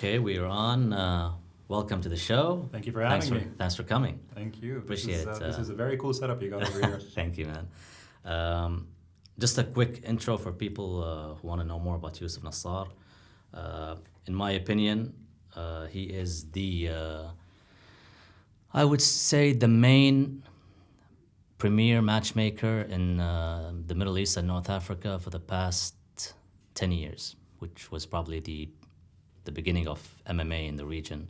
Okay, we are on. Welcome to the show. Thank you for having me. Thanks for coming. Thank you. Appreciate it. This is a very cool setup you got over here. Thank you, man. Just a quick intro for people who want to know more about Yousef Nassar. In my opinion, he is I would say, the main premier matchmaker in the Middle East and North Africa for the past 10 years, which was probably the beginning of MMA in the region,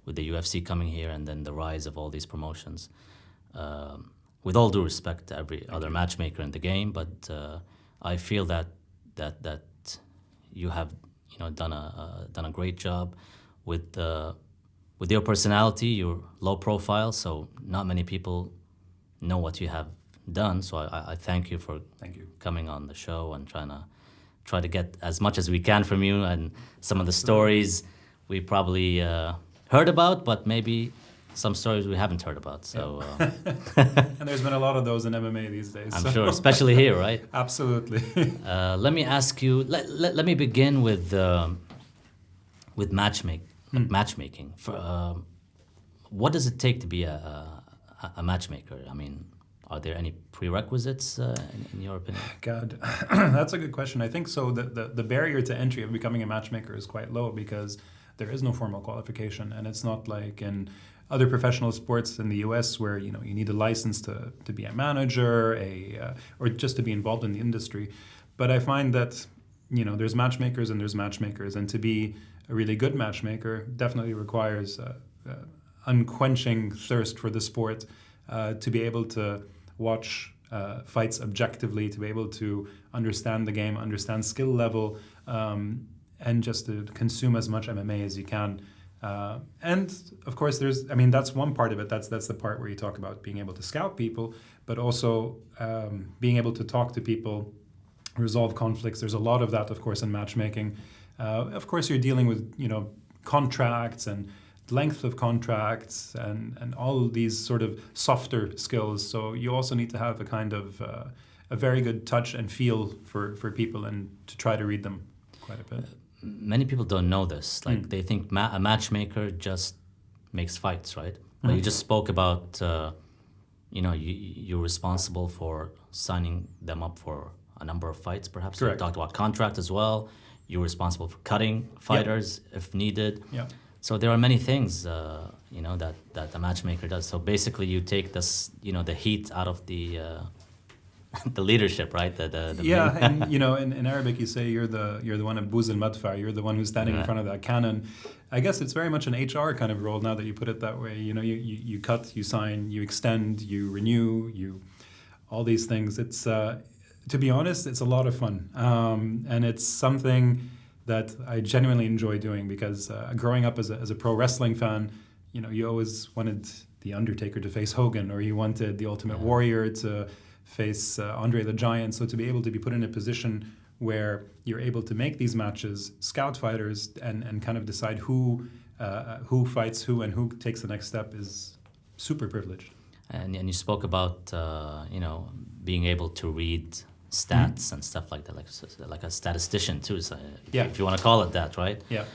with the UFC coming here and then the rise of all these promotions. With all due respect to every other matchmaker in the game, but I feel that you have done a great job with your personality, your low profile. So not many people know what you have done. So I thank you for coming on the show and try to get as much as we can from you, and some of the stories we probably heard about, but maybe some stories we haven't heard about. So, and there's been a lot of those in MMA these days. I'm sure, especially here, right? Absolutely. Let me ask you. Let me begin with matchmaking. What does it take to be a matchmaker? I mean, are there any prerequisites in your opinion? God, that's a good question. I think so. The barrier to entry of becoming a matchmaker is quite low because there is no formal qualification, and it's not like in other professional sports in the U.S. where you need a license to be a manager, or just to be involved in the industry. But I find that there's matchmakers and there's matchmakers, and to be a really good matchmaker definitely requires unquenching thirst for the sport, to be able to watch fights objectively, to be able to understand the game, understand skill level, and just to consume as much MMA as you can. And of course, that's one part of it. That's the part where you talk about being able to scout people, but also being able to talk to people, resolve conflicts. There's a lot of that, of course, in matchmaking. Of course, you're dealing with contracts and length of contracts and all these sort of softer skills. So you also need to have a kind of a very good touch and feel for people, and to try to read them quite a bit. Many people don't know this. Like they think a matchmaker just makes fights, right? But you just spoke about you're responsible for signing them up for a number of fights, perhaps. Correct. You talked about contract as well. You're responsible for cutting fighters if needed. Yeah. So there are many things, that a matchmaker does. So basically, you take this, the heat out of the leadership, right? And in Arabic you say you're the one at Buz al-Madfa. You're the one who's standing in front of that cannon. I guess it's very much an HR kind of role now that you put it that way. You cut, you sign, you extend, you renew, all these things. It's to be honest, it's a lot of fun, and it's something that I genuinely enjoy doing, because growing up as a pro wrestling fan, you always wanted The Undertaker to face Hogan, or you wanted The Ultimate Warrior to face Andre the Giant. So to be able to be put in a position where you're able to make these matches, scout fighters, and kind of decide who fights who and who takes the next step is super privileged. And you spoke about being able to read stats and stuff like that, like a statistician too, so if you want to call it that, right? Yeah.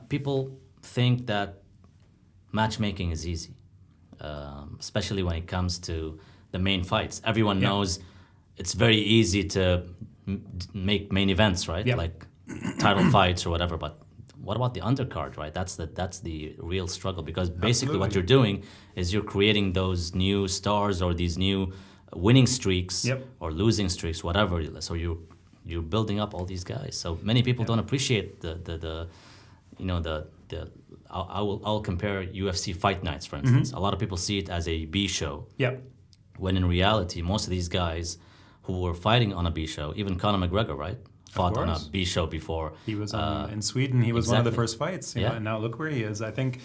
People think that matchmaking is easy, especially when it comes to the main fights. Everyone knows it's very easy to make main events, right? Yeah. Like title fights or whatever. But what about the undercard, right? That's the real struggle, because basically what you're doing is you're creating those new stars or these new winning streaks or losing streaks, whatever. So you're building up all these guys. So many people don't appreciate I'll compare UFC fight nights, for instance. A lot of people see it as a B show. Yeah. When in reality, most of these guys who were fighting on a B show, even Conor McGregor, right? Fought on a B show before. He was in Sweden. He was one of the first fights. And now look where he is. I think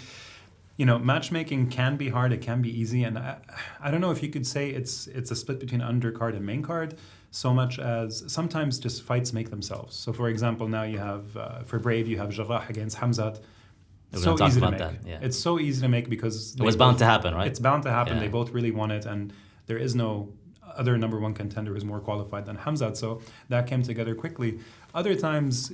matchmaking can be hard, it can be easy, and I don't know if you could say it's a split between undercard and main card, so much as sometimes just fights make themselves. So for example, now you have, for Brave, you have Jarrah against Hamzat. So easy to make. It's so easy to make because it was bound to happen, right? It's bound to happen. Yeah. They both really want it, and there is no other number one contender who's more qualified than Hamzat. So that came together quickly. Other times,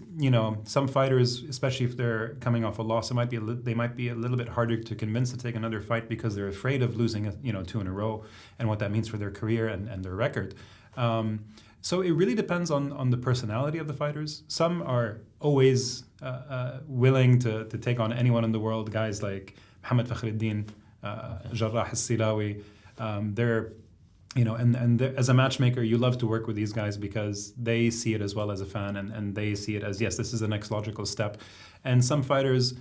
some fighters, especially if they're coming off a loss, they might be a little bit harder to convince to take another fight because they're afraid of losing, 2 in a row, and what that means for their career and their record. So it really depends on the personality of the fighters. Some are always willing to take on anyone in the world. Guys like Mohammed Fakhreddin, Jarrah Al-Silawi, they're as a matchmaker, you love to work with these guys because they see it as well as a fan, and they see it as, yes, this is the next logical step. And some fighters,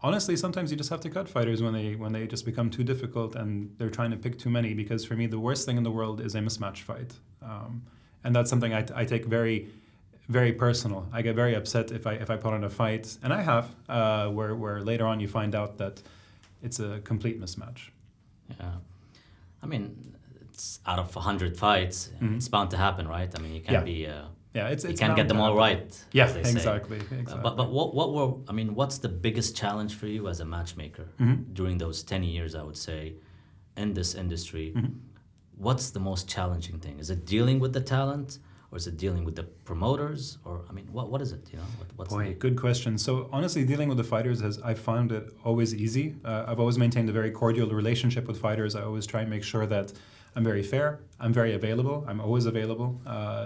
honestly, sometimes you just have to cut fighters when they just become too difficult and they're trying to pick too many. Because for me, the worst thing in the world is a mismatch fight, and that's something I take very, very personal. I get very upset if I put on a fight, and I have, where later on you find out that it's a complete mismatch. Yeah, I mean, it's out of 100 fights, it's bound to happen, right? I mean, you can't be. It's you can't get them all right. Yeah, as they say. exactly. But what's the biggest challenge for you as a matchmaker during those 10 years? I would say, in this industry, what's the most challenging thing? Is it dealing with the talent, or is it dealing with the promoters, or what is it? Boy, good question. So honestly, dealing with the fighters I found it always easy. I've always maintained a very cordial relationship with fighters. I always try and make sure that I'm very fair. I'm very available. I'm always available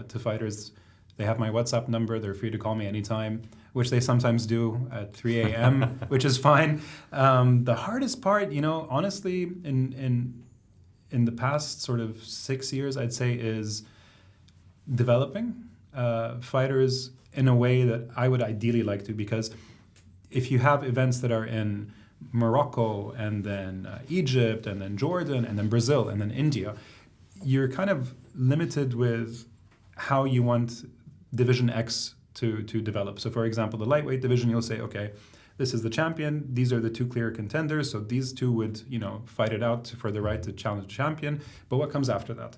to fighters. They have my WhatsApp number. They're free to call me anytime, which they sometimes do at 3 a.m., which is fine. The hardest part, honestly, in the past sort of 6 years, I'd say, is developing fighters in a way that I would ideally like to. Because if you have events that are in Morocco, and then Egypt, and then Jordan, and then Brazil, and then India, you're kind of limited with how you want Division X to develop. So for example, the lightweight division, you'll say, okay, this is the champion, these are the two clear contenders, so these two would, fight it out for the right to challenge the champion, but what comes after that?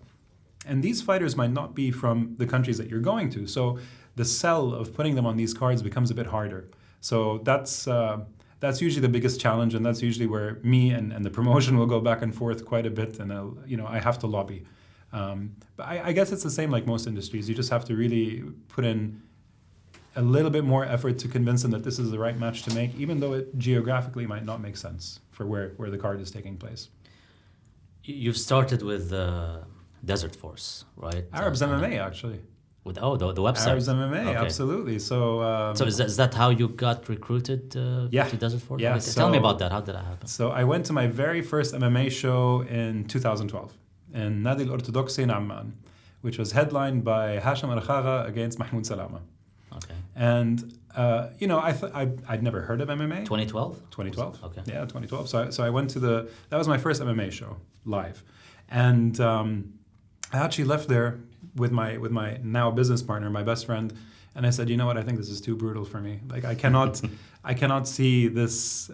And these fighters might not be from the countries that you're going to, so the sell of putting them on these cards becomes a bit harder. So that's usually the biggest challenge, and that's usually where me and the promotion will go back and forth quite a bit, and I have to lobby. But I guess it's the same like most industries. You just have to really put in a little bit more effort to convince them that this is the right match to make, even though it geographically might not make sense for where the card is taking place. You've started with Desert Force, right? Arabs MMA, actually. With the website. Arabs MMA, okay. Absolutely. So is that how you got recruited to Desert Force? Yeah. Tell me about that. How did that happen? So I went to my very first MMA show in 2012 in Nadi Al-Orthodoxi in Amman, which was headlined by Hashim Al-Khaga against Mahmoud Salama. Okay. And I'd never heard of MMA. 2012. 2012. Okay. Yeah, 2012. So I went to that was my first MMA show live, and I actually left there with my now business partner, my best friend, and I said, you know what, I think this is too brutal for me. Like I cannot see this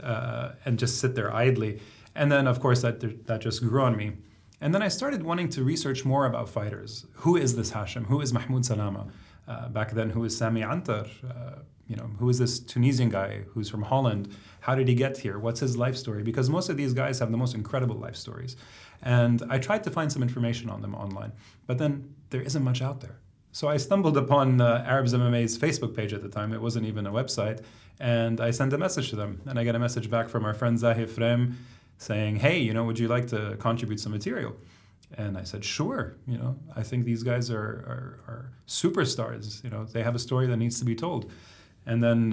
and just sit there idly. And then of course that just grew on me. And then I started wanting to research more about fighters. Who is this Hashim? Who is Mahmoud Salama? Back then, who is Sami Antar? Who is this Tunisian guy who's from Holland? How did he get here? What's his life story? Because most of these guys have the most incredible life stories. And I tried to find some information on them online, but then there isn't much out there. So I stumbled upon Arabs MMA's Facebook page at the time. It wasn't even a website. And I sent a message to them. And I got a message back from our friend Zahir Frem saying, hey, would you like to contribute some material? And I said, sure. I think these guys are superstars. They have a story that needs to be told. And then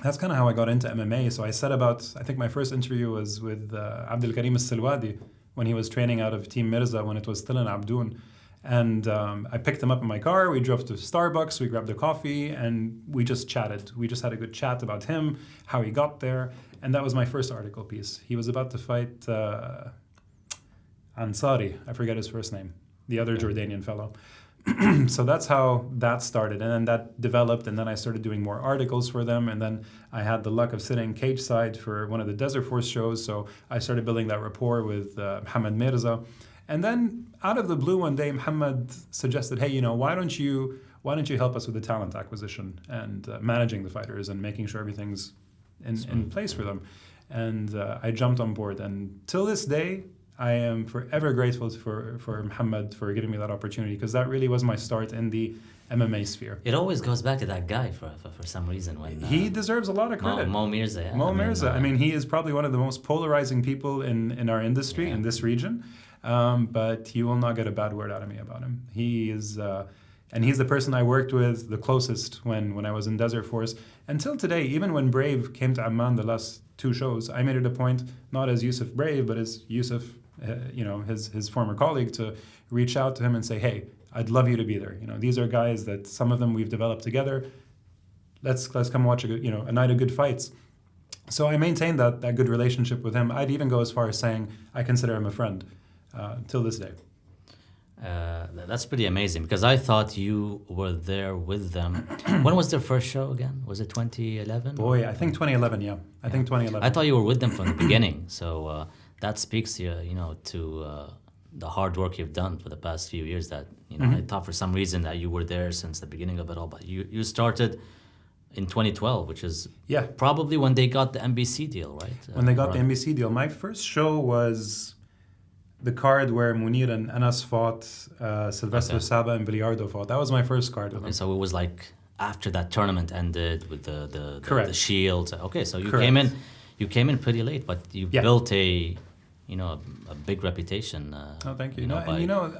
that's kind of how I got into MMA. So I set about, I think my first interview was with Abdul Karim Al-Silwadi when he was training out of Team Mirza when it was still in Abdoun. And I picked him up in my car. We drove to Starbucks. We grabbed a coffee and we just chatted. We just had a good chat about him, how he got there. And that was my first article piece. He was about to fight Ansari. I forget his first name. The other Jordanian fellow. So that's how that started. And then that developed. And then I started doing more articles for them. And then I had the luck of sitting cage side for one of the Desert Force shows. So I started building that rapport with Mohammed Mirza. And then out of the blue one day, Mohammed suggested, hey, why don't you help us with the talent acquisition and managing the fighters and making sure everything's in place for them. And I jumped on board. And till this day, I am forever grateful for Mohammed for giving me that opportunity, because that really was my start in the MMA sphere. It always goes back to that guy for some reason. When He deserves a lot of credit. Mo Mirza. Yeah. Mirza. I mean, he is probably one of the most polarizing people in our industry, in this region. But you will not get a bad word out of me about him. He is, and he's the person I worked with the closest when I was in Desert Force. Until today, even when Brave came to Amman the last 2 shows, I made it a point, not as Yousef Brave, but as Yousef, his former colleague, to reach out to him and say, hey, I'd love you to be there. These are guys that some of them we've developed together. Let's come watch a night of good fights. So I maintained that good relationship with him. I'd even go as far as saying I consider him a friend till this day. That's pretty amazing, because I thought you were there with them. When was their first show again? Was it 2011? Boy, I think 2011. Yeah, I think 2011. I thought you were with them from the beginning. So that speaks, to the hard work you've done for the past few years. That I thought for some reason that you were there since the beginning of it all, but you started in 2012, which is probably when they got the NBC deal, right? When they got the NBC deal. My first show was the card where Munir and Anas fought, Sylvester Saba and Biliardo fought. That was my first card with them. So it was like after that tournament ended with the shield. Okay, so you Correct. came in pretty late, but you built a big reputation. Thank you.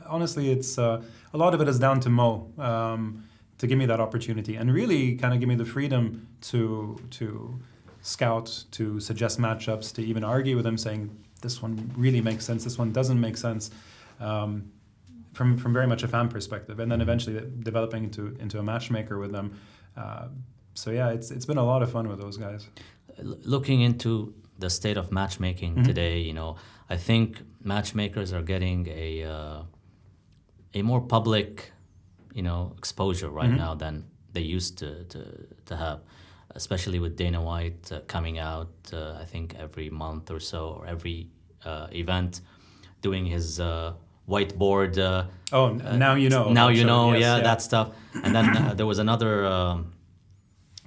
Honestly, it's a lot of it is down to Mo to give me that opportunity and really kind of give me the freedom to scout, to suggest matchups, to even argue with him, saying this one really makes sense, this one doesn't make sense, from very much a fan perspective, and then eventually developing into a matchmaker with them. So yeah, it's been a lot of fun with those guys. Looking into the state of matchmaking today, I think matchmakers are getting a more public, exposure right now than they used to have, especially with Dana White coming out, I think every month or so, or every event, doing his whiteboard. Now you know. Now you know, that stuff. And then there was another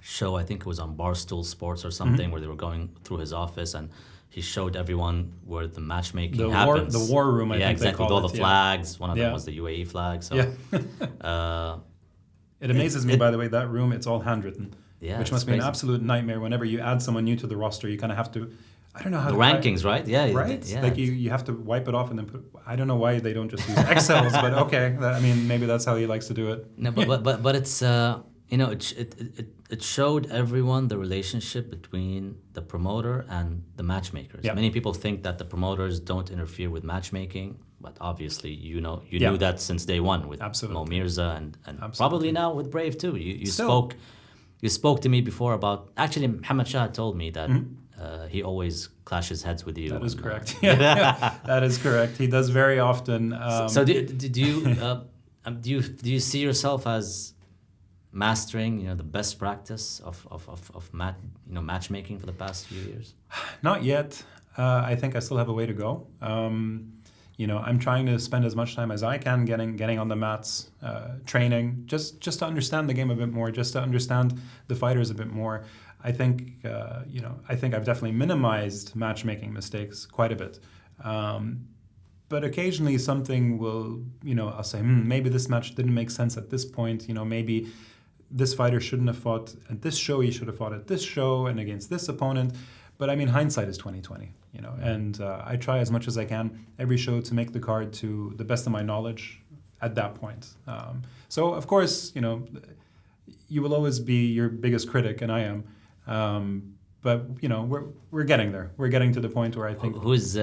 show, I think it was on Barstool Sports or something, where they were going through his office and he showed everyone where the matchmaking happens. The war room, I think exactly, they call with all it, the flags. One of them was the UAE flag. So, it amazes me, by the way, that room, it's all handwritten. Yeah, which must be an absolute nightmare. Whenever you add someone new to the roster, you kind of have to, I don't know how the rankings, right? Yeah, right. Yeah. Like you have to wipe it off and then put. I don't know why they don't just use Excels, but okay. Maybe that's how he likes to do it. No, but it's it showed everyone the relationship between the promoter and the matchmakers. Yeah. Many people think that the promoters don't interfere with matchmaking, but obviously you knew that since day one with Mo Mirza and probably now with Brave too. You spoke to me before about, actually Mohammed Shah told me that he always clashes heads with you. That is correct. That is correct. He does very often. So do you see yourself as mastering the best practice of matchmaking for the past few years? Not yet. I think I still have a way to go. I'm trying to spend as much time as I can getting on the mats, training, just to understand the game a bit more, just to understand the fighters a bit more. I think I've definitely minimized matchmaking mistakes quite a bit. But occasionally something will, I'll say, maybe this match didn't make sense at this point. Maybe this fighter shouldn't have fought at this show. He should have fought at this show and against this opponent. But hindsight is 20/20, and I try as much as I can every show to make the card to the best of my knowledge at that point. So of course, you will always be your biggest critic, and I am. But we're getting there. We're getting to the point where I think who's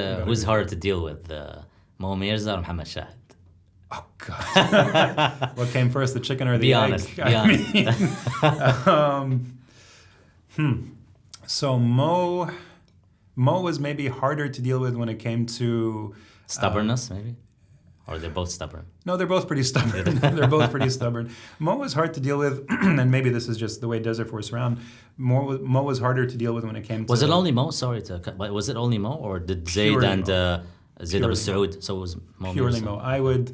harder to deal with, Mo Mirza or Mohammed Shah? Oh God! What came first, the chicken or the egg? Be honest. So Mo was maybe harder to deal with when it came to stubbornness, maybe, or they're both stubborn. No, they're both pretty stubborn. They're both pretty stubborn. Mo was hard to deal with, and maybe this is just the way Desert Force ran. Mo was harder to deal with when it came to. Was it only Mo? Sorry to cut. Was it only Mo, or did Zayd and Zayd Abu Saud? So it was Mo. Purely Mirza. Mo.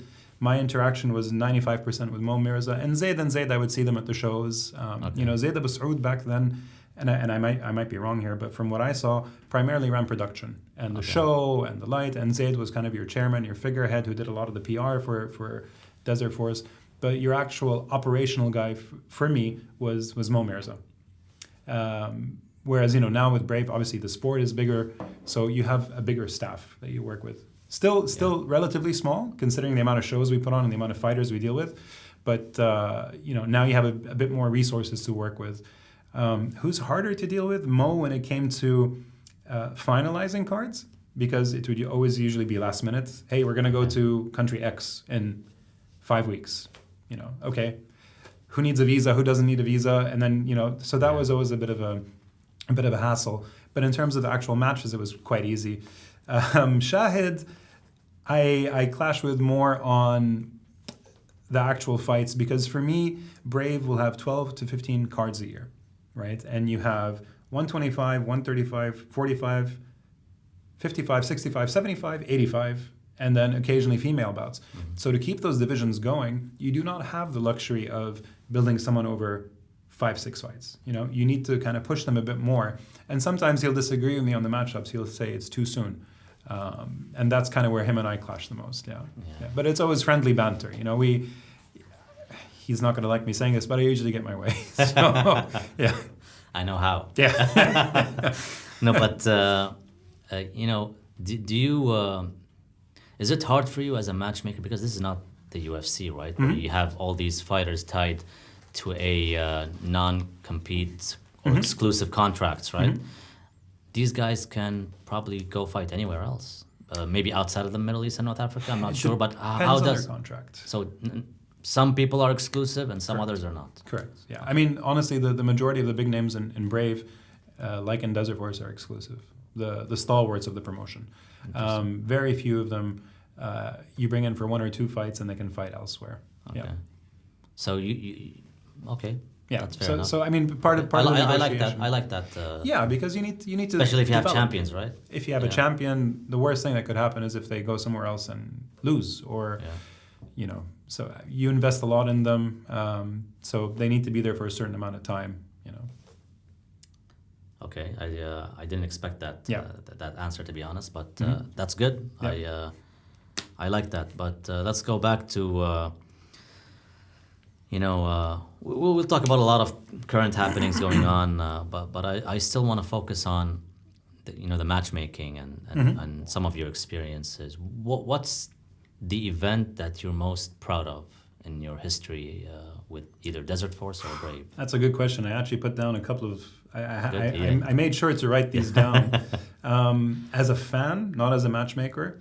My interaction was 95% with Mo Mirza, and Zayd I would see them at the shows. Zayd Abu Saud back then. and I might be wrong here, but from what I saw, primarily ran production and the show and the light. And Zaid was kind of your chairman, your figurehead, who did a lot of the PR for Desert Force. But your actual operational guy for me was Mo Mirza. Whereas, you know, now with Brave, obviously the sport is bigger, so you have a bigger staff that you work with. Still relatively small, considering the amount of shows we put on and the amount of fighters we deal with. But, you know, now you have a bit more resources to work with. Who's harder to deal with? Mo, when it came to finalizing cards, because it would always usually be last minute. Hey, we're going to go to country X in 5 weeks. You know, okay. Who needs a visa? Who doesn't need a visa? And then, you know, so that was always a bit of a hassle. But in terms of the actual matches, it was quite easy. Shahid, I clash with more on the actual fights, because for me, Brave will have 12 to 15 cards a year, right? And you have 125, 135, 45, 55, 65, 75, 85, and then occasionally female bouts. Mm-hmm. So to keep those divisions going, you do not have the luxury of building someone over 5-6 fights. You know, you need to kind of push them a bit more. And sometimes he'll disagree with me on the matchups. He'll say it's too soon. And that's kind of where him and I clash the most. Yeah. But it's always friendly banter. You know, he's not going to like me saying this, but I usually get my way. So, yeah. I know how. Yeah. No, but, you know, do you, is it hard for you as a matchmaker? Because this is not the UFC, right? Mm-hmm. Where you have all these fighters tied to a non-compete or exclusive contracts, right? Mm-hmm. These guys can probably go fight anywhere else, maybe outside of the Middle East and North Africa. I'm not sure, but how does their contract? So some people are exclusive and some others are not. Correct. Yeah. I mean, honestly, the majority of the big names in Brave, like in Desert Force, are exclusive. The stalwarts of the promotion. Very few of them you bring in for 1 or 2 fights and they can fight elsewhere. Okay. Yeah. So you okay. Yeah. That's fair enough. So I mean, part of the negotiation. I like that. Yeah, because you need to especially if you have develop. champions, right? If you have a champion, the worst thing that could happen is if they go somewhere else and lose, or you know. So you invest a lot in them, so they need to be there for a certain amount of time. You know. Okay, I didn't expect that that answer, to be honest, but that's good. Yeah. I like that. But let's go back to. You know, we'll talk about a lot of current happenings going on, but I still want to focus on, the matchmaking and some of your experiences. What's the event that you're most proud of in your history with either Desert Force or Brave? That's a good question. I actually put down a couple of. I made sure to write these down. As a fan, not as a matchmaker.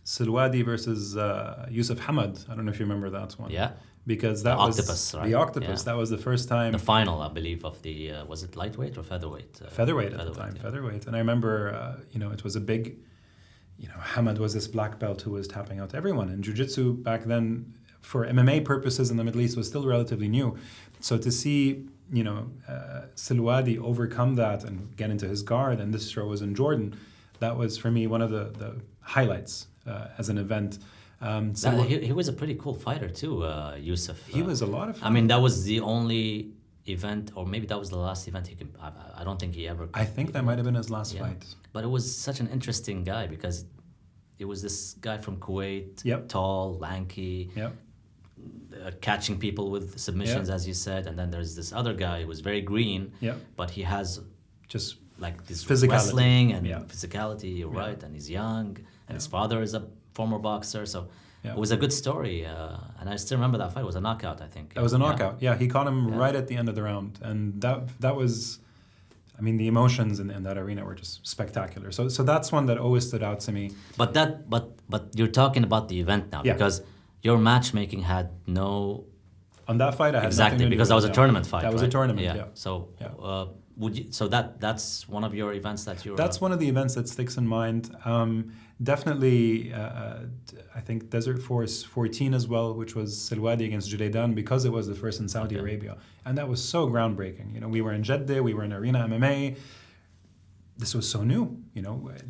Silwadi versus Yousef Hamad. I don't know if you remember that one. Yeah. Because that was octopus, right? The octopus. Yeah. That was the first time. The final, I believe, of the was it lightweight or featherweight? Featherweight at the time. Yeah. Featherweight, and I remember, it was a big. Hamad was this black belt who was tapping out everyone, and jiu-jitsu back then, for MMA purposes in the Middle East, was still relatively new. So to see, Silwadi overcome that and get into his guard, and this show was in Jordan, that was for me one of the highlights as an event. He was a pretty cool fighter too, Yousef. He was a lot of fun. I mean, that was the only event, or maybe that was the last event he could. I don't think he ever. I think that might have been his last fight. But it was such an interesting guy because it was this guy from Kuwait, tall, lanky, catching people with submissions, as you said, and then there's this other guy who was very green, but he has just like this wrestling and physicality. You're right, and he's young, and his father is a former boxer, so it was a good story, and I still remember that fight. It was a knockout, I think. That was a knockout. Yeah, he caught him right at the end of the round, and that was, I mean, the emotions in that arena were just spectacular. So that's one that always stood out to me. But you're talking about the event now, because your matchmaking had no. On that fight, I had exactly because that was a tournament fight. That was a tournament. Yeah. So. Would you? So that's one of your events that you're. That's one of the events that sticks in mind. Definitely, I think Desert Force 14 as well, which was Silwadi against Judaidan, because it was the first in Saudi Arabia, and that was so groundbreaking. We were in Jeddah, we were in Arena MMA. This was so new.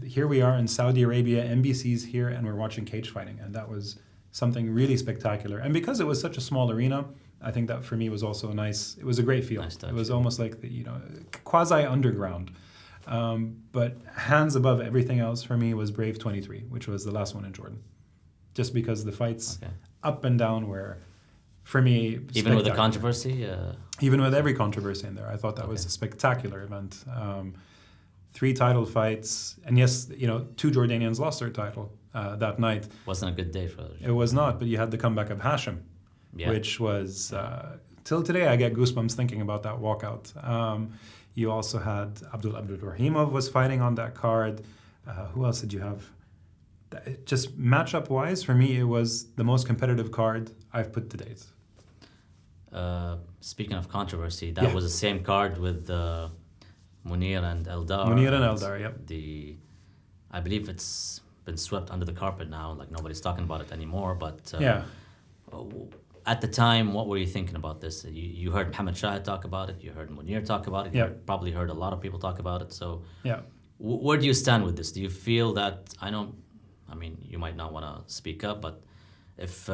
Here we are in Saudi Arabia, NBC's here, and we're watching cage fighting, and that was something really spectacular. And because it was such a small arena, I think that for me was also it was a great feel. Nice touch. It was almost like quasi underground. But hands above everything else for me was Brave 23, which was the last one in Jordan. Just because the fights up and down were, for me, even with the controversy? Even with every controversy in there, I thought that was a spectacular event. 3 title fights, and yes, 2 Jordanians lost their title that night. Wasn't a good day for it. It was not, but you had the comeback of Hashim, which was, till today I get goosebumps thinking about that walkout. You also had Abdul Rahimov was fighting on that card. Who else did you have? Just matchup-wise, for me, it was the most competitive card I've put to date. Speaking of controversy, that was the same card with Munir and Eldar. Munir and Eldar, yep. I believe it's been swept under the carpet now, like nobody's talking about it anymore, but at the time, what were you thinking about this? You heard Mohammed Shahid talk about it, you heard Munir talk about it, you probably heard a lot of people talk about it, so where do you stand with this? Do you feel that, you might not want to speak up, but if,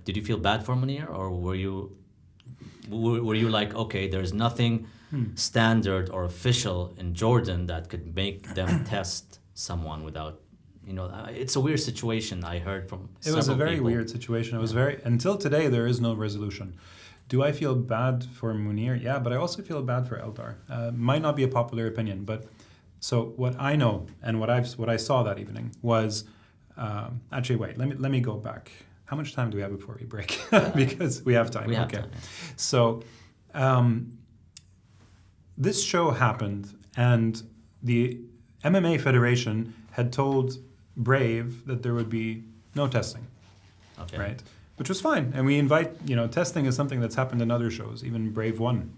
did you feel bad for Munir, or were you like, okay, there's nothing standard or official in Jordan that could make them test someone without, it's a weird situation. I heard from several people. It was a very weird situation. It was until today, there is no resolution. Do I feel bad for Munir? Yeah, but I also feel bad for Eldar. Might not be a popular opinion, but so what I know and what I saw that evening was, actually, wait, let me go back. How much time do we have before we break? Because we have time. We have time. So this show happened, and the MMA Federation had told Brave that there would be no testing, right? Which was fine. And we invite, testing is something that's happened in other shows. Even Brave 1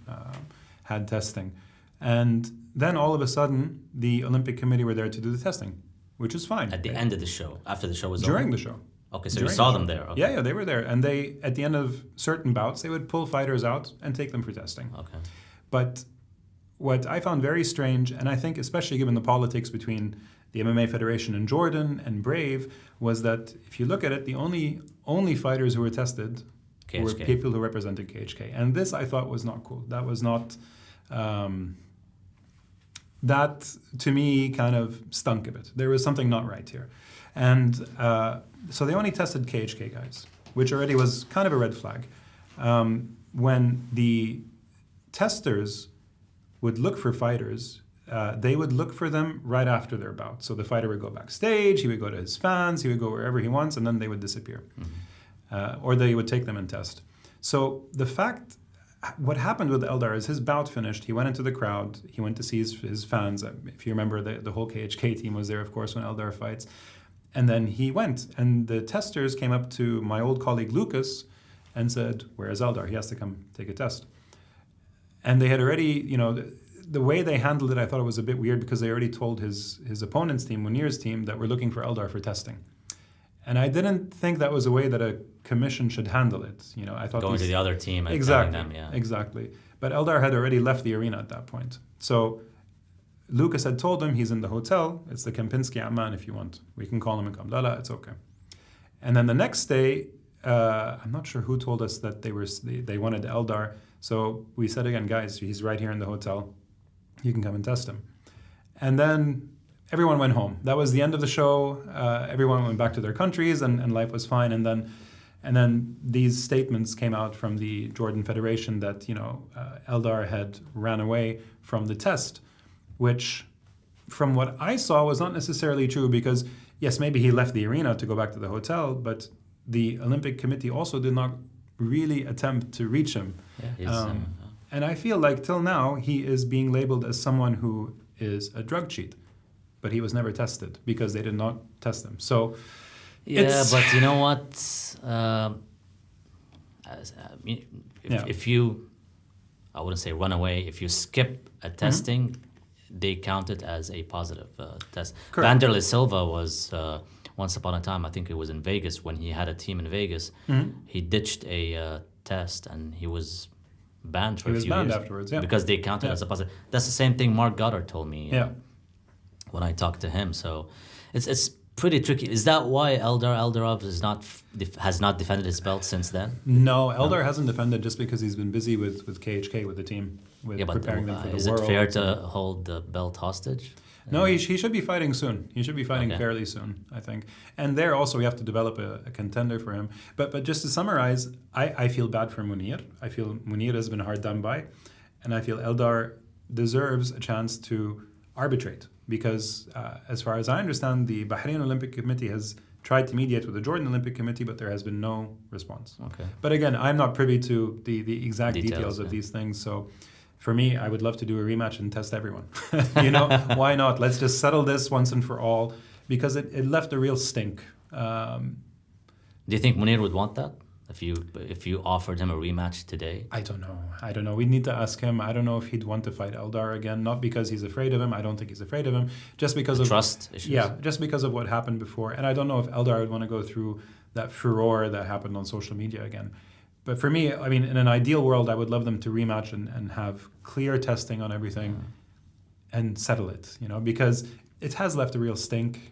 had testing. And then all of a sudden, the Olympic Committee were there to do the testing, which is fine. At the end of the show, after the show was During over? the show. Okay, so you saw them there. Okay. Yeah, they were there. And they, at the end of certain bouts, they would pull fighters out and take them for testing. Okay. But what I found very strange, and I think especially given the politics between the MMA Federation and Jordan and Brave, was that if you look at it, the only fighters who were tested KHK. were people who represented KHK. And this I thought was not cool. That was not... that, to me, kind of stunk a bit. There was something not right here. And so they only tested KHK guys, which already was kind of a red flag. When the testers would look for fighters, they would look for them right after their bout. So the fighter would go backstage, he would go to his fans, he would go wherever he wants, and then they would disappear. Or they would take them and test. So what happened with Eldar is his bout finished, he went into the crowd, he went to see his fans. If you remember, the whole KHK team was there, of course, when Eldar fights. And then he went, and the testers came up to my old colleague Lucas and said, "Where is Eldar? He has to come take a test." And they had already, the way they handled it, I thought it was a bit weird because they already told his opponent's team, Munir's team, that we're looking for Eldar for testing. And I didn't think that was a way that a commission should handle it. I thought going to the other team and telling them, Exactly. But Eldar had already left the arena at that point. So Lucas had told him he's in the hotel. It's the Kempinski Amman if you want. We can call him and come. Lala, it's okay. And then the next day, I'm not sure who told us that they wanted Eldar. So we said again, guys, he's right here in the hotel. You can come and test him. And then everyone went home. That was the end of the show. Everyone went back to their countries, and life was fine. And then these statements came out from the Jordan Federation that Eldar had ran away from the test, which, from what I saw, was not necessarily true because yes, maybe he left the arena to go back to the hotel, but the Olympic Committee also did not really attempt to reach him. And I feel like till now he is being labeled as someone who is a drug cheat, but he was never tested because they did not test him. So but you know what? If you, I wouldn't say run away, if you skip a testing, they count it as a positive test. Correct. Vanderlei Silva was, once upon a time, I think it was in Vegas, when he had a team in Vegas, he ditched a test and he was banned for a few years. He was banned afterwards, because they counted as a positive. That's the same thing Mark Goddard told me when I talked to him. So it's pretty tricky. Is that why Eldar Eldarov has not defended his belt since then? No, Eldar hasn't defended just because he's been busy with KHK, with the team, with preparing them for the is world. Is it fair to hold the belt hostage? No, he should be fighting soon. He should be fighting fairly soon, I think. And there also we have to develop a contender for him. But just to summarize, I feel bad for Munir. I feel Munir has been hard done by. And I feel Eldar deserves a chance to arbitrate. Because as far as I understand, the Bahrain Olympic Committee has tried to mediate with the Jordan Olympic Committee, but there has been no response. Okay. But again, I'm not privy to the exact details of these things. So for me, I would love to do a rematch and test everyone. Why not? Let's just settle this once and for all, because it left a real stink. Do you think Munir would want that? If you offered him a rematch today? I don't know. We'd need to ask him. I don't know if he'd want to fight Eldar again. Not because he's afraid of him. I don't think he's afraid of him. Just because of trust issues. Yeah, just because of what happened before. And I don't know if Eldar would want to go through that furor that happened on social media again. But for me, I mean, in an ideal world, I would love them to rematch and have clear testing on everything and settle it, because it has left a real stink.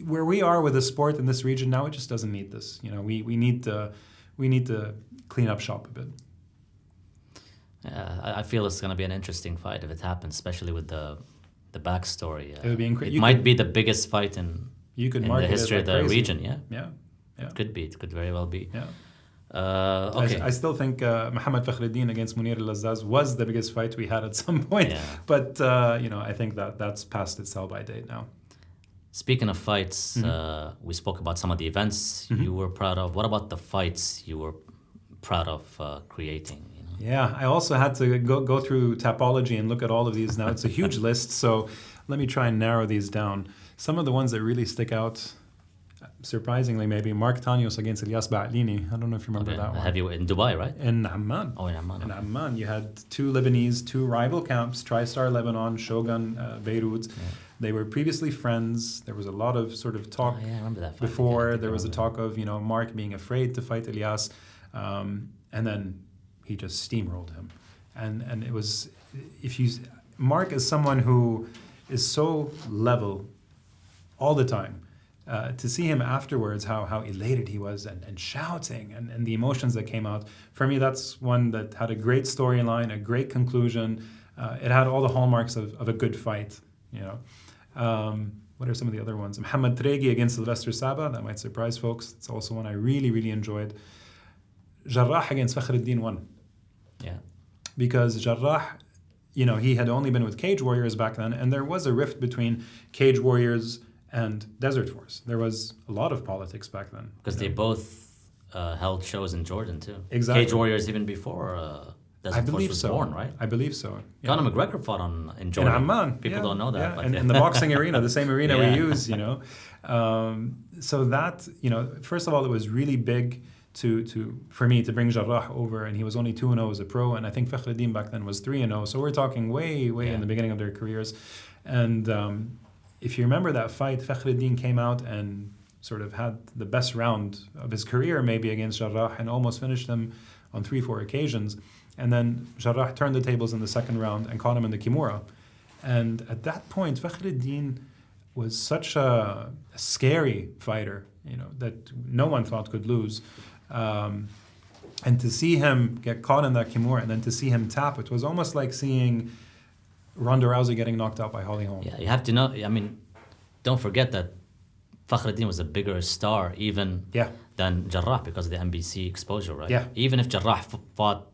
Where we are with the sport in this region now, it just doesn't need this. We need to clean up shop a bit. I feel it's going to be an interesting fight if it happens, especially with the backstory. It would be incredible. It might be the biggest fight in the history of the region. Yeah. It could be. It could very well be. Yeah. Okay. I still think Mohammed Fakhreddin against Munir Al-Azzaz was the biggest fight we had at some point. Yeah. But I think that's past its sell-by date now. Speaking of fights, we spoke about some of the events you were proud of. What about the fights you were proud of creating? Yeah, I also had to go through Tapology and look at all of these. Now it's a huge list, so let me try and narrow these down. Some of the ones that really stick out, surprisingly maybe, Mark Tanios against Ilyas Ba'alini. I don't know if you remember that one. Have you in Dubai, right? In Amman. Oh, in Amman. In Amman, you had two Lebanese, two rival camps, TriStar Lebanon, Shogun Beirut. Yeah. They were previously friends. There was a lot of sort of talk I remember that fight. Before. There was a talk of, Mark being afraid to fight Ilyas. And then he just steamrolled him. And it was, Mark is someone who is so level all the time. To see him afterwards, how elated he was and shouting and the emotions that came out. For me, that's one that had a great storyline, a great conclusion. It had all the hallmarks of a good fight, What are some of the other ones? Mohammed Tregi against Sylvester Saba. That might surprise folks. It's also one I really, really enjoyed. Jarrah against Fakhreddin won. Yeah. Because Jarrah, he had only been with Cage Warriors back then, and there was a rift between Cage Warriors and Desert Force. There was a lot of politics back then. Because they both held shows in Jordan too. Exactly. Cage Warriors even before Desert Force was born, right? I believe so. Yeah. Conor McGregor fought in Jordan. In Amman. People don't know that. Yeah. But in the boxing arena, the same arena we use, So that, first of all, it was really big for me to bring Jarrah over, and he was only 2-0 as a pro, and I think Fakhreddin back then was 3-0. So we're talking way in the beginning of their careers. And if you remember that fight, Fakhreddin came out and sort of had the best round of his career maybe against Jarrah and almost finished him on 3-4 occasions. And then Jarrah turned the tables in the second round and caught him in the Kimura. And at that point, Fakhreddin was such a scary fighter, that no one thought could lose. And to see him get caught in that Kimura and then to see him tap, it was almost like seeing Ronda Rousey getting knocked out by Holly Holm. Yeah, you have to know. I mean, don't forget that Fakhreddin was a bigger star even than Jarrah because of the NBC exposure, right? Yeah. Even if Jarrah fought,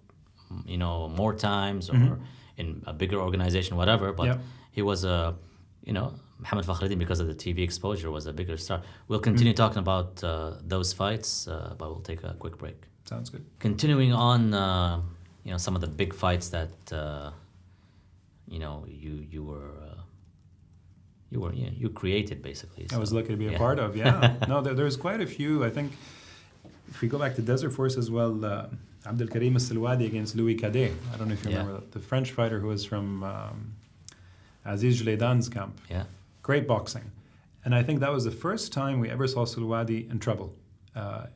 more times or in a bigger organization, whatever, but he was Mohammed Fakhreddin, because of the TV exposure, was a bigger star. We'll continue talking about those fights, but we'll take a quick break. Sounds good. Continuing on, some of the big fights that you created basically. I was lucky to be a part of. Yeah. No, there's quite a few. I think if we go back to Desert Force as well, Abdelkarim Al-Silwadi against Louis Cadet. I don't know if you remember that. The French fighter who was from Aziz Juleidan's camp. Yeah. Great boxing. And I think that was the first time we ever saw Silwadi in trouble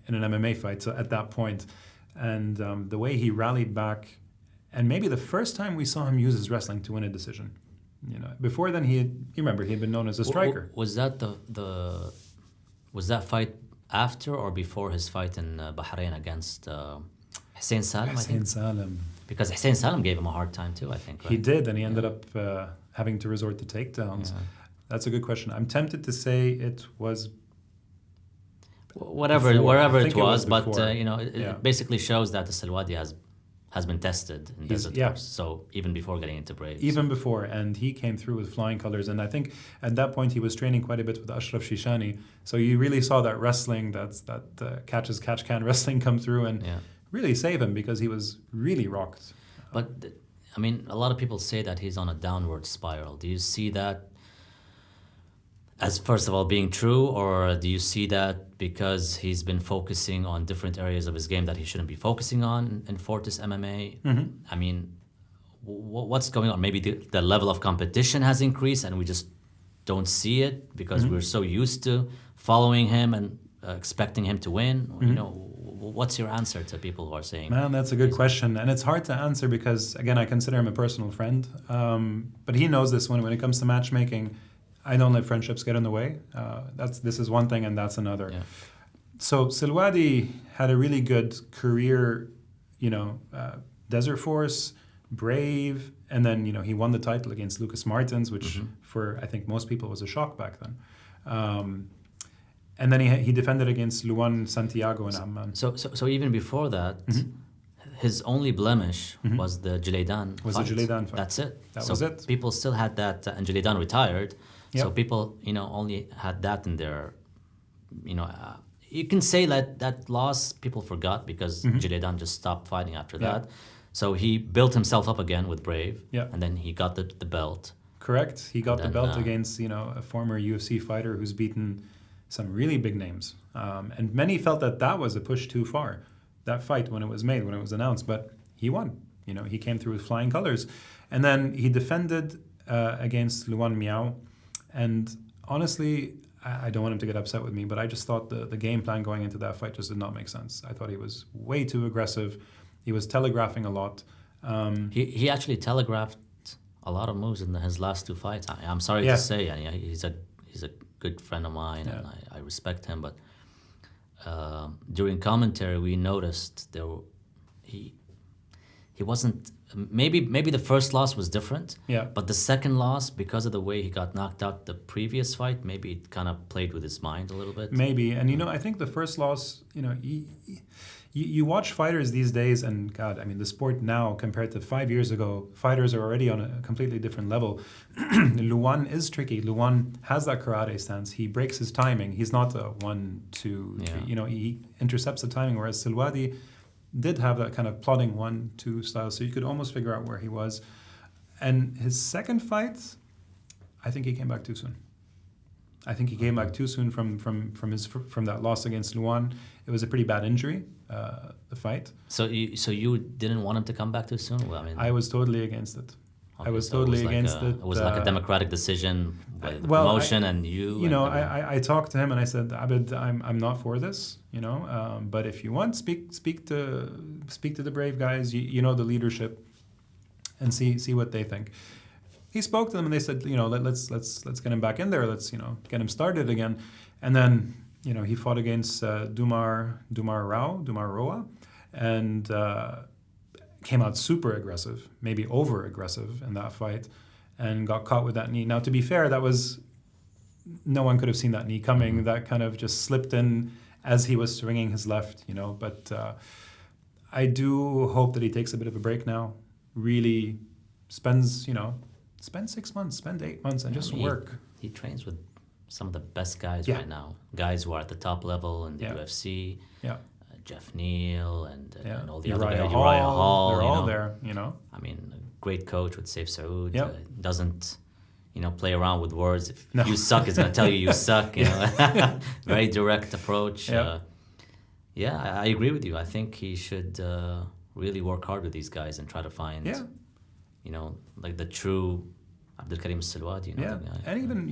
in an MMA fight. So at that point, and the way he rallied back, and maybe the first time we saw him use his wrestling to win a decision, Before then you remember he had been known as a striker. Was that was that fight after or before his fight in Bahrain against Hussein Salim? Hussein Salim. Because Hussein Salim gave him a hard time too, I think. Right? He did, and he ended up having to resort to takedowns. Yeah. That's a good question. I'm tempted to say it was wherever it was, but it basically shows that the Salwadi has been tested in Desert Force. So even before getting into Braves. Even before, and he came through with flying colors. And I think at that point he was training quite a bit with Ashraf Shishani. So you really saw that wrestling, that catch-can wrestling come through and really save him because he was really rocked. But, I mean, a lot of people say that he's on a downward spiral. Do you see that as, first of all, being true, or do you see that because he's been focusing on different areas of his game that he shouldn't be focusing on in Fortis MMA? Mm-hmm. I mean, what's going on? Maybe the level of competition has increased and we just don't see it because we're so used to following him and expecting him to win. What's your answer to people who are saying? Man, that's a good question. And it's hard to answer because, again, I consider him a personal friend. But he knows this when it comes to matchmaking, I don't let friendships get in the way. This is one thing and that's another. Yeah. So Salwadi had a really good career, Desert Force, Brave, and then, he won the title against Lucas Martins, which for, I think, most people was a shock back then. And then he defended against Luan Santiago in Amman. So even before that, his only blemish was the Jileidan fight. That's it. That was it. People still had that, and Jileidan retired. Yep. So people, only had that in their, you can say that loss people forgot because Jileidan just stopped fighting after that. So he built himself up again with Brave. Yeah. And then he got the belt. Correct. He got the belt against, a former UFC fighter who's beaten some really big names. And many felt that was a push too far, that fight when it was made, when it was announced. But he won. He came through with flying colors. And then he defended against Luan Miao. And honestly, I don't want him to get upset with me, but I just thought the game plan going into that fight just did not make sense. I thought he was way too aggressive. He was telegraphing a lot. He actually telegraphed a lot of moves in his last two fights. I'm sorry to say, he's a good friend of mine, and I respect him. But during commentary, we noticed he wasn't. Maybe the first loss was different. Yeah. But the second loss, because of the way he got knocked out the previous fight, maybe it kind of played with his mind a little bit. Maybe, and I think the first loss, you watch fighters these days, and God, I mean, the sport now compared to 5 years ago, fighters are already on a completely different level. Luan is tricky. Luan has that karate stance. He breaks his timing. He's not a 1, 2, 3. He intercepts the timing, whereas Salwadi did have that kind of plodding 1, 2 style, so you could almost figure out where he was. And his second fight, I think he came back too soon. I think he came back too soon from that loss against Luan. It was a pretty bad injury, the fight. So you didn't want him to come back too soon? Well, I mean, I was totally against it. Okay, I was totally against it. It was like a democratic decision by the promotion, and you. I talked to him and I said, Abid, I'm not for this. But if you want, speak to the Brave guys. You know the leadership, and see what they think. He spoke to them and they said, let's get him back in there. Let's get him started again. And then he fought against Dumar Roa, and came out super aggressive, maybe over aggressive in that fight, and got caught with that knee. Now, to be fair, no one could have seen that knee coming. That kind of just slipped in as he was swinging his left, But I do hope that he takes a bit of a break now. Really spend 6 months, spend 8 months, and just work. He trains with some of the best guys right now. Guys who are at the top level in the UFC. Yeah. Jeff Neal and all the other guys. Uriah Hall. They're all there, I mean, a great coach with Saif Saud. Doesn't, play around with words. If you suck, he's going to tell you suck. Very direct approach. I agree with you. I think he should really work hard with these guys and try to find, like the true Abdelkarim Salwadi. And even,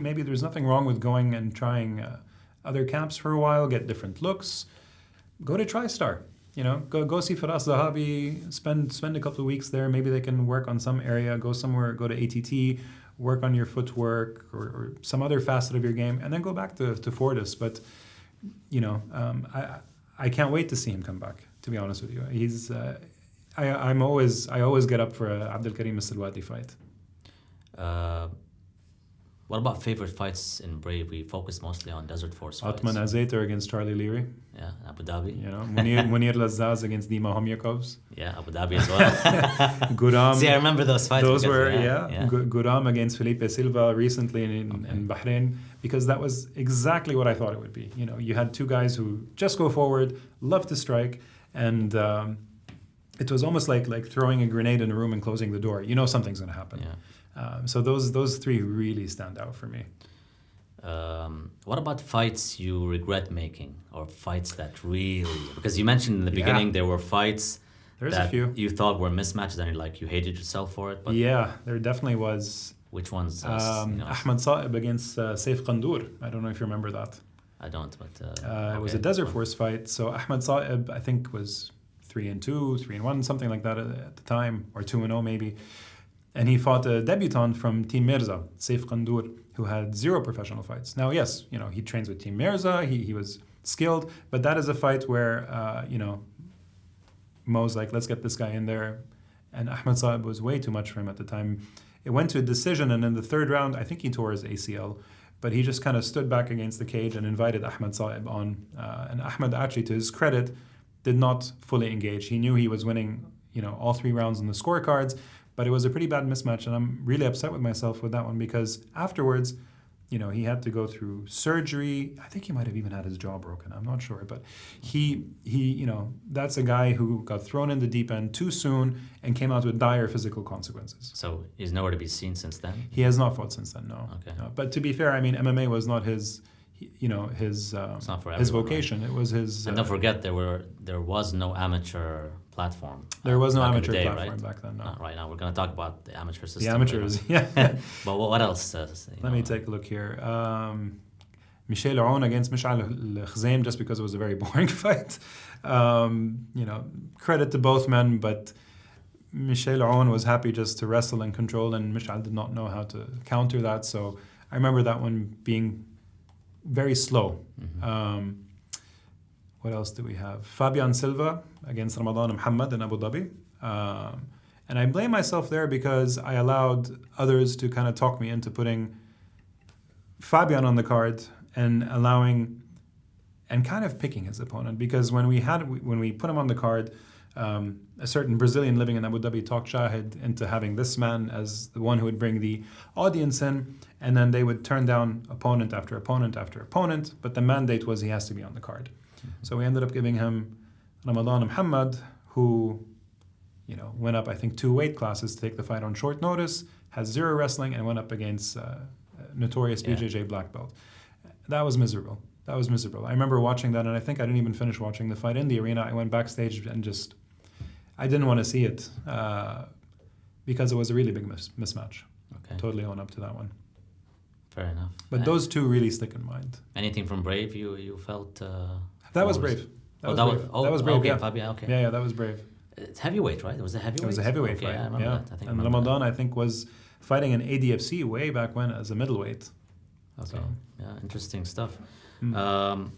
maybe there's nothing wrong with going and trying other camps for a while, get different looks. Go to TriStar. go see Faras Zahabi, spend a couple of weeks there. Maybe they can work on some area, go somewhere, go to ATT, work on your footwork or some other facet of your game, and then go back to Fortis. But, I can't wait to see him come back, to be honest with you. He's, I always get up for a Abdul Karim Al-Silwadi fight. What about favorite fights in Brave? We focus mostly on Desert Force fights. Atman Azater against Charlie Leary. Yeah, Abu Dhabi. Munir Lazaz against Dima Homyakovs. Yeah, Abu Dhabi as well. Guram. See, I remember those fights. Those were, Guram against Felipe Silva recently in Bahrain, because that was exactly what I thought it would be. You had two guys who just go forward, love to strike, and it was almost like throwing a grenade in a room and closing the door. Something's going to happen. Yeah. So those three really stand out for me. What about fights you regret making, or fights that really... Because you mentioned in the beginning there were fights There's a few you thought were mismatches and you hated yourself for it. But yeah, there definitely was. Which ones? Ahmed Saeb against Saif Qandour. I don't know if you remember that. I don't, but... It was a Desert Force fight. So Ahmed Saeb, I think, was 3-2, 3-1, something like that at the time, or 2-0 maybe. And he fought a debutant from Team Mirza, Saif Qandour, who had 0 professional fights. Now, yes, he trains with Team Mirza, he was skilled, but that is a fight where, Mo's like, let's get this guy in there. And Ahmed Saeb was way too much for him at the time. It went to a decision, and in the third round, I think he tore his ACL, but he just kind of stood back against the cage and invited Ahmed Saeb on. And Ahmed, actually, to his credit, did not fully engage. He knew he was winning, all 3 rounds on the scorecards, but it was a pretty bad mismatch, and I'm really upset with myself with that one, because afterwards, he had to go through surgery. I think he might have even had his jaw broken. I'm not sure, but he that's a guy who got thrown in the deep end too soon and came out with dire physical consequences. So he's nowhere to be seen since then? He has not fought since then, no. Okay. No. But to be fair, MMA was not his, his vocation. Right? It was his. And don't forget, there was no amateur platform. There was no amateur day, platform right? back then. No. Right now, we're going to talk about the amateur system. The amateurs, yeah. But what else? Let me take a look here. Michel Aoun against Mishal Khzaim, just because it was a very boring fight. Credit to both men, but Michel Aoun was happy just to wrestle and control, and Mishal did not know how to counter that. So I remember that one being very slow. Mm-hmm. What else do we have? Fabian Silva against Ramadan Muhammad in Abu Dhabi. And I blame myself there because I allowed others to kind of talk me into putting Fabian on the card and kind of picking his opponent. Because when we put him on the card, a certain Brazilian living in Abu Dhabi talked Shahid into having this man as the one who would bring the audience in, and then they would turn down opponent after opponent after opponent, but the mandate was he has to be on the card. So we ended up giving him Ramadan Muhammad, who, went up, I think, 2 weight classes to take the fight on short notice, has 0 wrestling, and went up against notorious BJJ black belt. That was miserable. I remember watching that, and I think I didn't even finish watching the fight in the arena. I went backstage and I didn't want to see it because it was a really big mismatch. Okay. Totally own up to that one. Fair enough. But those 2 really stick in mind. Anything from Brave you felt... That was Brave. That was Brave. Okay, yeah. Fabia, okay. Yeah, that was Brave. It's heavyweight, right? It was a heavyweight? It was a heavyweight okay, fight. I remember that. I think and Ramadan, I think, was fighting in ADFC way back when as a middleweight. Okay. So. Yeah, interesting stuff. Mm.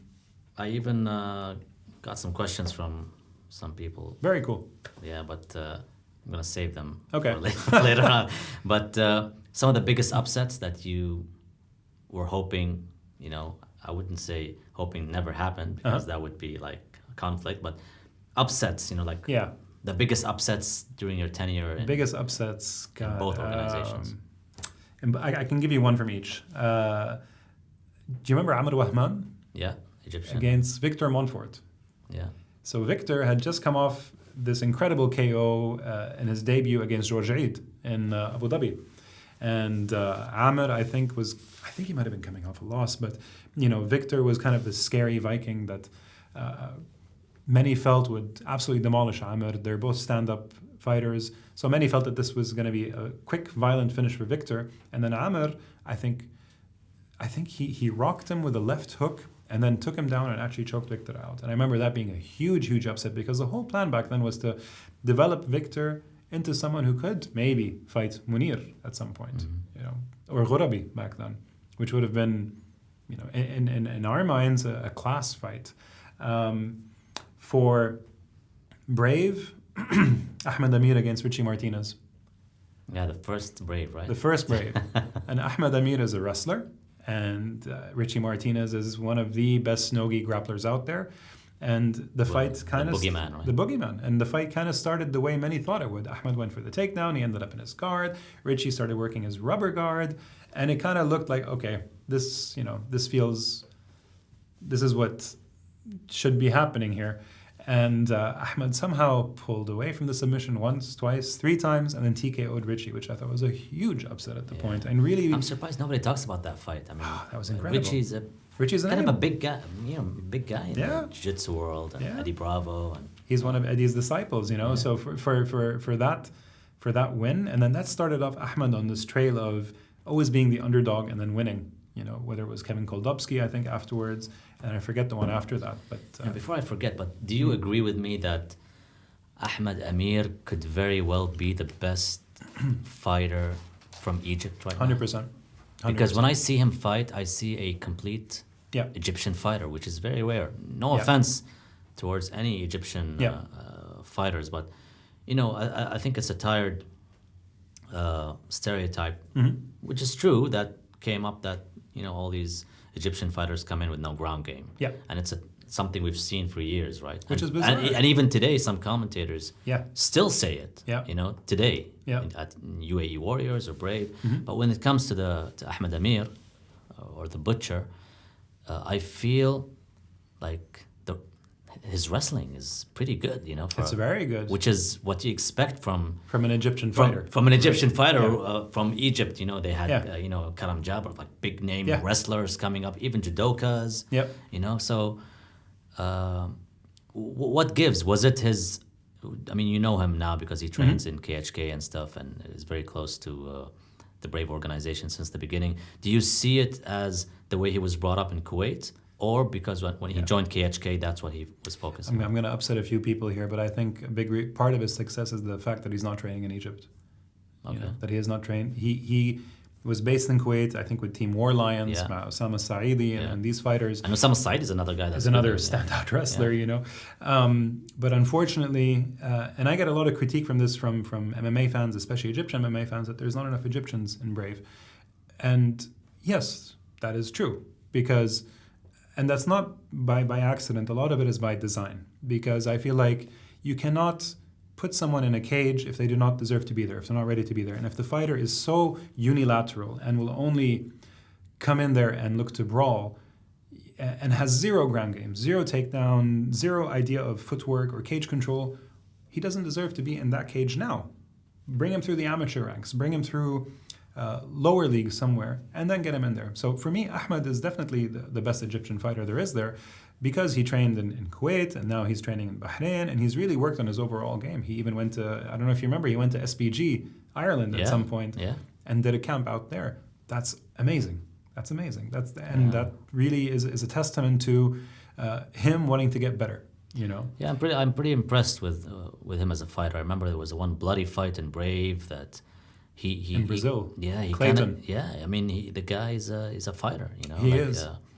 I even got some questions from some people. Very cool. Yeah, but I'm going to save them for later on. But some of the biggest upsets that you were hoping, I wouldn't say hoping never happened, because that would be like a conflict, but upsets, the biggest upsets during your tenure. Biggest upsets, in both organizations. And I can give you one from each. Do you remember Amr Wahman? Yeah, Egyptian. Against Victor Montfort. Yeah. So Victor had just come off this incredible KO in his debut against George Eid in Abu Dhabi. And Amr, I think he might have been coming off a loss, but Victor was kind of the scary Viking that many felt would absolutely demolish Amr. They're both stand-up fighters, so many felt that this was going to be a quick, violent finish for Victor. And then Amr, I think he rocked him with a left hook and then took him down and actually choked Victor out. And I remember that being a huge, huge upset because the whole plan back then was to develop Victor into someone who could maybe fight Munir at some point, you know, or Ghurabi back then, which would have been, you know, in our minds, a class fight. For Brave, Ahmed Amir against Richie Martinez. Yeah, the first Brave, right? The first Brave. And Ahmed Amir is a wrestler, and Richie Martinez is one of the best no-gi grapplers out there. And the fight kind of... The boogeyman, right? The boogeyman. And the fight kind of started the way many thought it would. Ahmed went for the takedown. He ended up in his guard. Richie started working his rubber guard. And it kind of looked like, okay, this, you know, this is what should be happening here. And Ahmed somehow pulled away from the submission once, twice, 3 times, and then TKO'd Richie, which I thought was a huge upset at the point. And really... I'm surprised nobody talks about that fight. I mean, that was incredible. Richie's an kind name. of a big guy, you know, big guy in the jiu-jitsu world, and Eddie Bravo. And he's one of Eddie's disciples, you know. So for that win, and then that started off Ahmed on this trail of always being the underdog and then winning. You know, whether it was Kevin Koldovsky, I think, afterwards, and I forget the one after that. But and before I forget, but do you agree with me that Ahmed Amir could very well be the best fighter from Egypt right 100%. now? Because when I see him fight, I see a complete Egyptian fighter, which is very rare. No offense towards any Egyptian fighters, but you know, I think it's a tired stereotype, which is true, that came up, that you know, all these Egyptian fighters come in with no ground game. Yeah. And it's something we've seen for years, right? Which is bizarre. And even today, some commentators still say it, you know, today, at UAE Warriors or Brave. But when it comes to Ahmed Amir or the Butcher, I feel like his wrestling is pretty good, you know. It's very good. Which is what you expect from an Egyptian fighter. From an Egyptian fighter from Egypt, you know, they had, you know, Karam Jabbar, like big name wrestlers coming up, even judokas, you know. So what gives? Was it his, I mean, you know him now because he trains in KHK and stuff and is very close to the Brave organization since the beginning. Do you see it as the way he was brought up in Kuwait? Or because when he joined KHK, that's what he was focusing on? I'm going to upset a few people here, but I think a big part of his success is the fact that he's not training in Egypt. Okay. You know, that he is not trained. He was based in Kuwait, I think, with Team War Lions, Osama Saidi, and these fighters. And Osama Saidi is another guy that's another standout wrestler, you know. But unfortunately, and I get a lot of critique from this from MMA fans, especially Egyptian MMA fans, that there's not enough Egyptians in Brave. And yes, that is true, because... And that's not by accident. A lot of it is by design, because I feel like you cannot put someone in a cage if they do not deserve to be there, if they're not ready to be there. And if the fighter is so unilateral and will only come in there and look to brawl and has zero ground game, zero takedown, zero idea of footwork or cage control, he doesn't deserve to be in that cage now. Bring him through the amateur ranks, bring him through lower league somewhere, and then get him in there. So for me, Ahmed is definitely the best Egyptian fighter there is there, because he trained in Kuwait, and now he's training in Bahrain, and he's really worked on his overall game. He even went to, I don't know if you remember, he went to SBG, Ireland at some point, and did a camp out there. That's amazing. That's amazing. That really is a testament to him wanting to get better. You know. Yeah, I'm pretty impressed with him as a fighter. I remember there was one bloody fight in Brave that he in Brazil. He Clayton. I mean, the guy is a fighter. You know.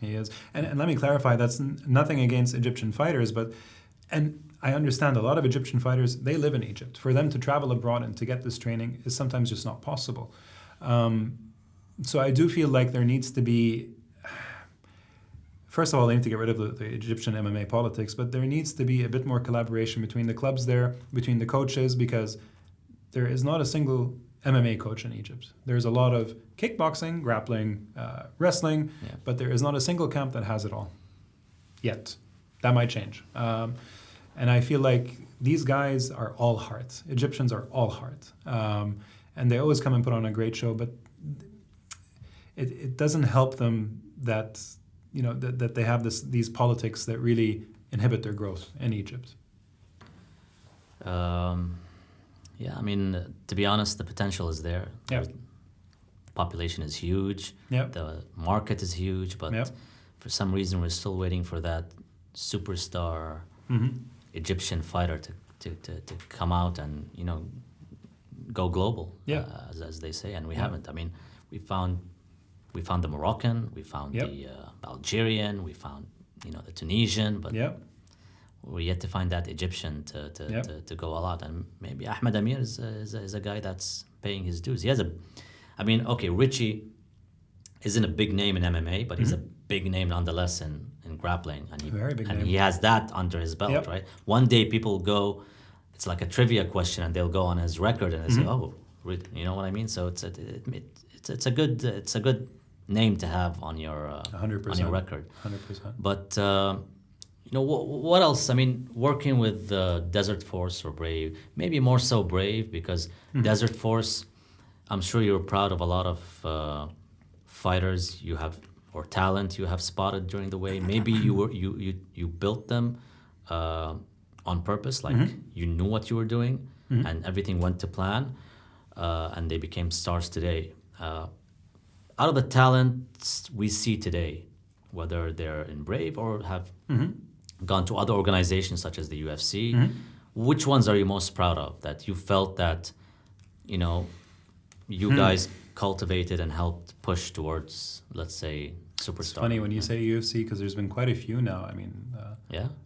He is. And let me clarify. That's nothing against Egyptian fighters, and I understand a lot of Egyptian fighters, they live in Egypt. For them to travel abroad and to get this training is sometimes just not possible. So I do feel like there needs to be. First of all, they need to get rid of the Egyptian MMA politics, but there needs to be a bit more collaboration between the clubs there, between the coaches, because there is not a single MMA coach in Egypt. There's a lot of kickboxing, grappling, wrestling, but there is not a single camp that has it all yet. That might change. And I feel like these guys are all heart. Egyptians are all heart. And they always come and put on a great show, but it doesn't help them that that they have these politics that really inhibit their growth in Egypt. Yeah, I mean, to be honest, the potential is there. Yeah. The population is huge. Yeah. The market is huge, but for some reason we're still waiting for that superstar Egyptian fighter to come out and go global, as they say, and we haven't. I mean, we found the Moroccan, we found the Algerian, we found the Tunisian, but we're yet to find that Egyptian to go all out. And maybe Ahmed Amir is a guy that's paying his dues. He has Richie isn't a big name in MMA, but he's a big name nonetheless in grappling, and he has that under his belt, right? One day people go, it's like a trivia question, and they'll go on his record and they say, "Oh, you know what I mean?" So it's a good name to have on your 100%. on your record. 100%. But what else? I mean, working with Desert Force or Brave, maybe more so Brave, because Desert Force, I'm sure you're proud of a lot of fighters you have or talent you have spotted during the way. Maybe you built them on purpose, like you knew what you were doing and everything went to plan, and they became stars today. Out of the talents we see today, whether they're in Brave or have gone to other organizations such as the UFC, which ones are you most proud of that you felt that you guys cultivated and helped push towards, let's say, superstar? It's funny when you say UFC, because there's been quite a few now. I mean,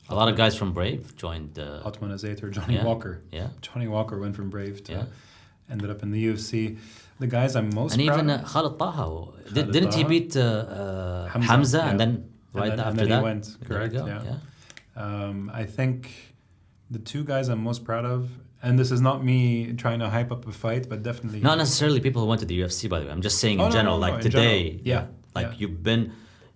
a lot of guys from Brave joined. Otman Azait or Johnny Walker. Yeah, Johnny Walker went from Brave to ended up in the UFC. The guys I'm most and proud even of, Khalid Taha, didn't he beat Hamza and then after that he went, correct? There you go. I think the two guys I'm most proud of, and this is not me trying to hype up a fight, but definitely not necessarily people who went to the UFC, by the way. I'm just saying in general, like today, you've been,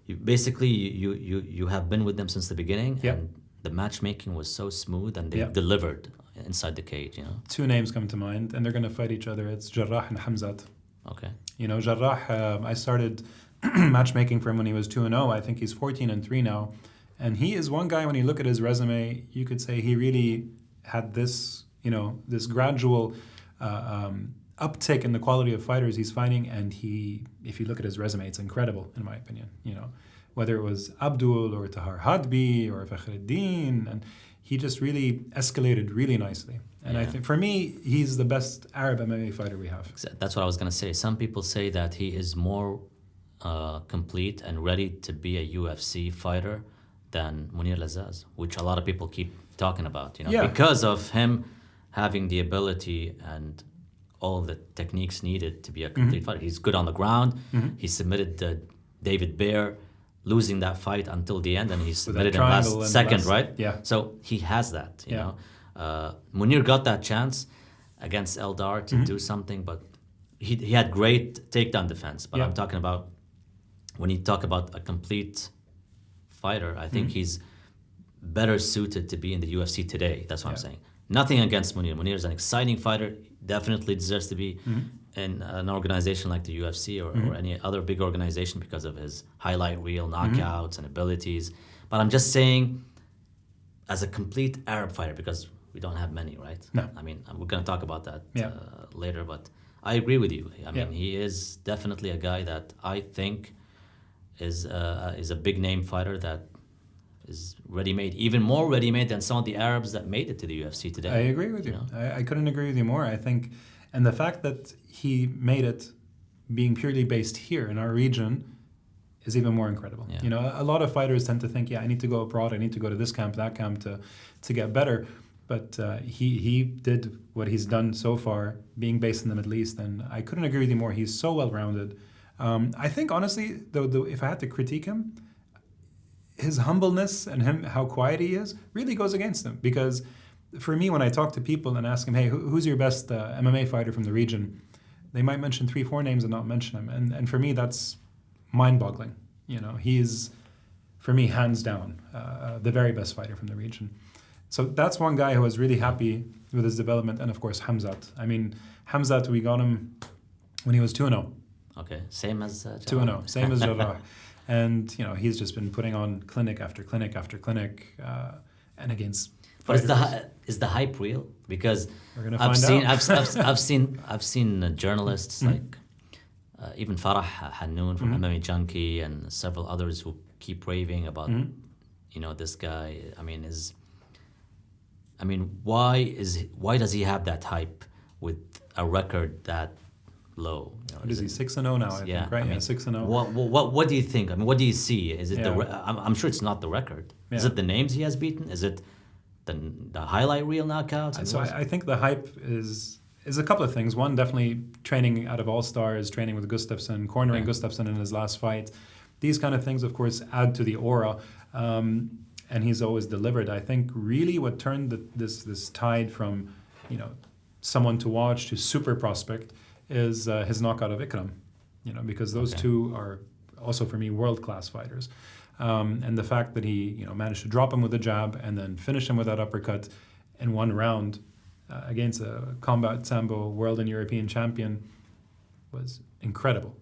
you have been with them since the beginning, and the matchmaking was so smooth, and they delivered inside the cage. Two names come to mind, and they're going to fight each other. It's Jarrah and Hamzat. Okay. Jarrah, I started matchmaking for him when he was 2-0. I think he's 14-3 now, and he is one guy. When you look at his resume, you could say he really had this, this gradual uptick in the quality of fighters he's fighting, and if you look at his resume, it's incredible in my opinion. Whether it was Abdul or Tahar Hadbi or Fakhreddin, and he just really escalated really nicely. And I think for me, he's the best Arab MMA fighter we have. That's what I was going to say. Some people say that he is more complete and ready to be a UFC fighter than Munir Lazaz, which a lot of people keep talking about, because of him having the ability and all the techniques needed to be a complete fighter. He's good on the ground. He submitted David Bear, losing that fight until the end, and he submitted him last second, right? Yeah. So he has that, Munir got that chance against Eldar to do something, but he had great takedown defense. But I'm talking about, when you talk about a complete fighter, I think he's better suited to be in the UFC today. That's what I'm saying. Nothing against Munir. Munir is an exciting fighter, definitely deserves to be in an organization like the UFC or any other big organization because of his highlight reel, knockouts and abilities. But I'm just saying, as a complete Arab fighter, because we don't have many, right? No. I mean, we're going to talk about that later, but I agree with you. I mean, he is definitely a guy that I think is a big name fighter that is ready-made, even more ready-made than some of the Arabs that made it to the UFC today. I agree with you. I couldn't agree with you more. I think, and the fact that he made it being purely based here in our region is even more incredible. A lot of fighters tend to think, I need to go abroad, I need to go to this camp, that camp to get better. But he did what he's done so far, being based in the Middle East, and I couldn't agree with you more. He's so well-rounded. I think, honestly, though, if I had to critique him, his humbleness and how quiet he is really goes against him. Because for me, when I talk to people and ask them, hey, who's your best MMA fighter from the region, they might mention 3-4 names and not mention him. And for me, that's mind-boggling. He is, for me, hands down, the very best fighter from the region. So that's one guy who was really happy with his development. And of course, Hamzat. I mean, Hamzat, we got him when he was 2-0. Okay, same as 2-0, same as Jarrah. And, he's just been putting on clinic after clinic after clinic, and against. But is the hype real? Because we're gonna find out. I've seen journalists like even Farah Hannoun from MMA Junkie and several others who keep raving about, this guy. Why does he have that hype with a record that low? What is he, 6-0 now, I think, right? 6-0. What do you think? What do you see? Is it Yeah. I'm sure it's not the record. Is Yeah. it the names he has beaten? Is it the highlight reel knockouts? So I think the hype is a couple of things. One, definitely training out of All Stars, training with Gustafsson, cornering Gustafsson in his last fight. These kind of things, of course, add to the aura. And he's always delivered. I think really what turned this tide from, someone to watch to super prospect is his knockout of Ikram. Because those two are also, for me, world-class fighters. And the fact that he, managed to drop him with a jab and then finish him with that uppercut in one round against a combat sambo world and European champion was incredible,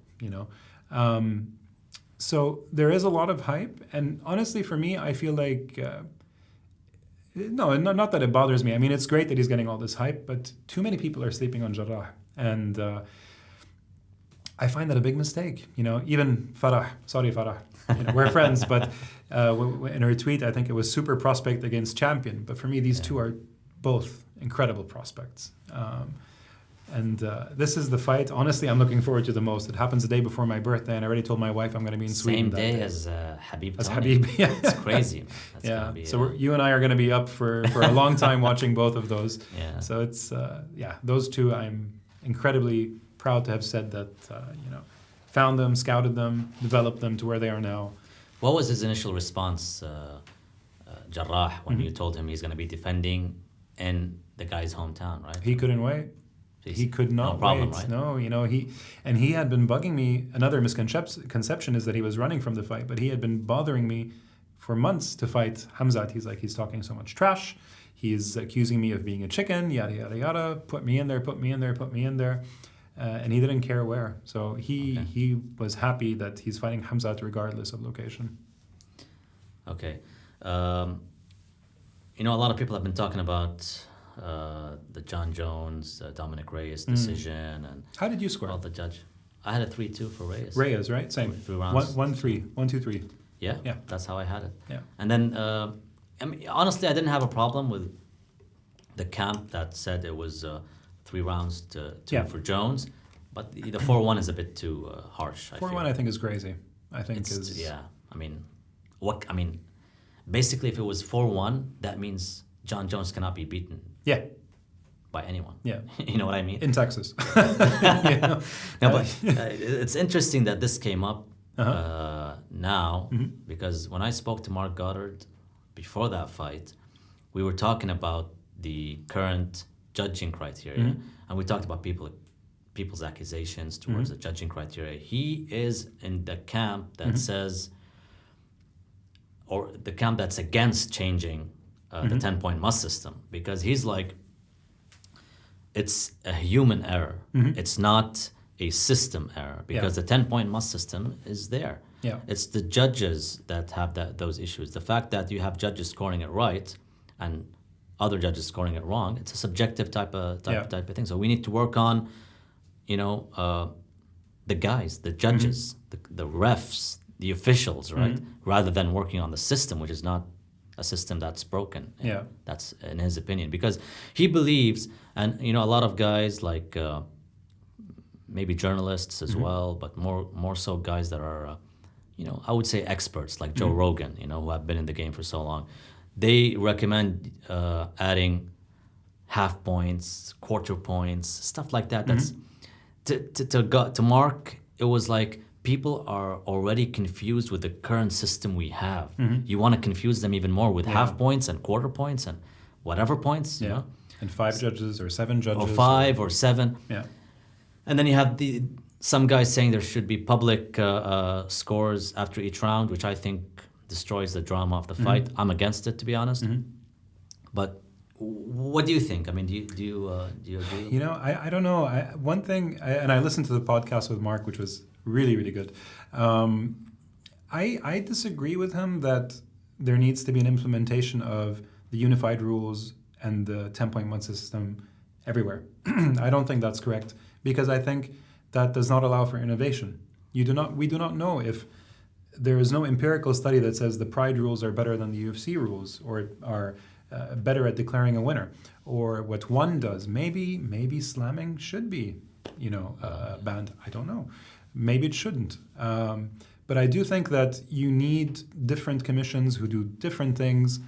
So there is a lot of hype. And honestly, for me, I feel like, not that it bothers me. I mean, it's great that he's getting all this hype, but too many people are sleeping on Jarrah. And I find that a big mistake. Even Farah, sorry Farah, we're friends, but in her tweet, I think it was super prospect against champion. But for me, these two are both incredible prospects. And this is the fight, honestly, I'm looking forward to the most. It happens the day before my birthday, and I already told my wife I'm going to be in Sweden. Same day as Habib. As Habib, yeah. It's crazy. That's yeah. Be, so you and I are going to be up for a long time watching both of those. Yeah. So it's, those two I'm incredibly proud to have said that, found them, scouted them, developed them to where they are now. What was his initial response, Jarrah, when you told him he's going to be defending in the guy's hometown, right? He couldn't wait. He could not no problem, wait. Right? No, he had been bugging me. Another misconception is that he was running from the fight, but he had been bothering me for months to fight Hamzat. He's talking so much trash. He's accusing me of being a chicken, yada, yada, yada. Put me in there. And he didn't care where. So he was happy that he's fighting Hamzat regardless of location. Okay. A lot of people have been talking about the John Jones, Dominic Reyes decision. And how did you score? About the judge. I had a 3-2 for Reyes. Reyes, right? Same. 3 rounds. 1-3. 1-2-3. Yeah? That's how I had it. Yeah. And then, honestly, I didn't have a problem with the camp that said it was 3 rounds to 2 for Jones. But the 4-1 is a bit too harsh. 4-1 I think is crazy. I think basically if it was 4-1, that means John Jones cannot be beaten. Yeah. By anyone. Yeah. You know what I mean? In Texas. No, but it's interesting that this came up now because when I spoke to Mark Goddard before that fight, we were talking about the current judging criteria, and we talked about people's accusations towards the judging criteria. He is in the camp that says, or the camp that's against changing the 10-point must system, because he's like, it's a human error. It's not a system error, because the 10-point must system is there. Yeah. It's the judges that have those issues. The fact that you have judges scoring it right and other judges scoring it wrong, it's a subjective type of thing. So we need to work on, the guys, the judges, the refs, the officials, right? Rather than working on the system, which is not a system that's broken. Yeah. That's in his opinion, because he believes, and a lot of guys like maybe journalists as well, but more so guys that are, I would say experts like Joe Rogan, who have been in the game for so long. They recommend adding half points, quarter points, stuff like that. That's to Mark. It was like, people are already confused with the current system we have. You want to confuse them even more with half points and quarter points and whatever points. You know? And 5 judges or 7 judges. Or 5 or 7. Yeah. And then you have some guys saying there should be public scores after each round, which I think destroys the drama of the fight. I'm against it, to be honest. But what do you think? I mean, do you agree? I don't know. One thing, and I listened to the podcast with Mark, which was really, really good. I disagree with him that there needs to be an implementation of the unified rules and the 10-point system everywhere. I don't think that's correct, because I think that does not allow for innovation. We do not know if there is no empirical study that says the Pride rules are better than the UFC rules or are better at declaring a winner, or what one does. Maybe slamming should be, banned. I don't know. Maybe it shouldn't. But I do think that you need different commissions who do different things,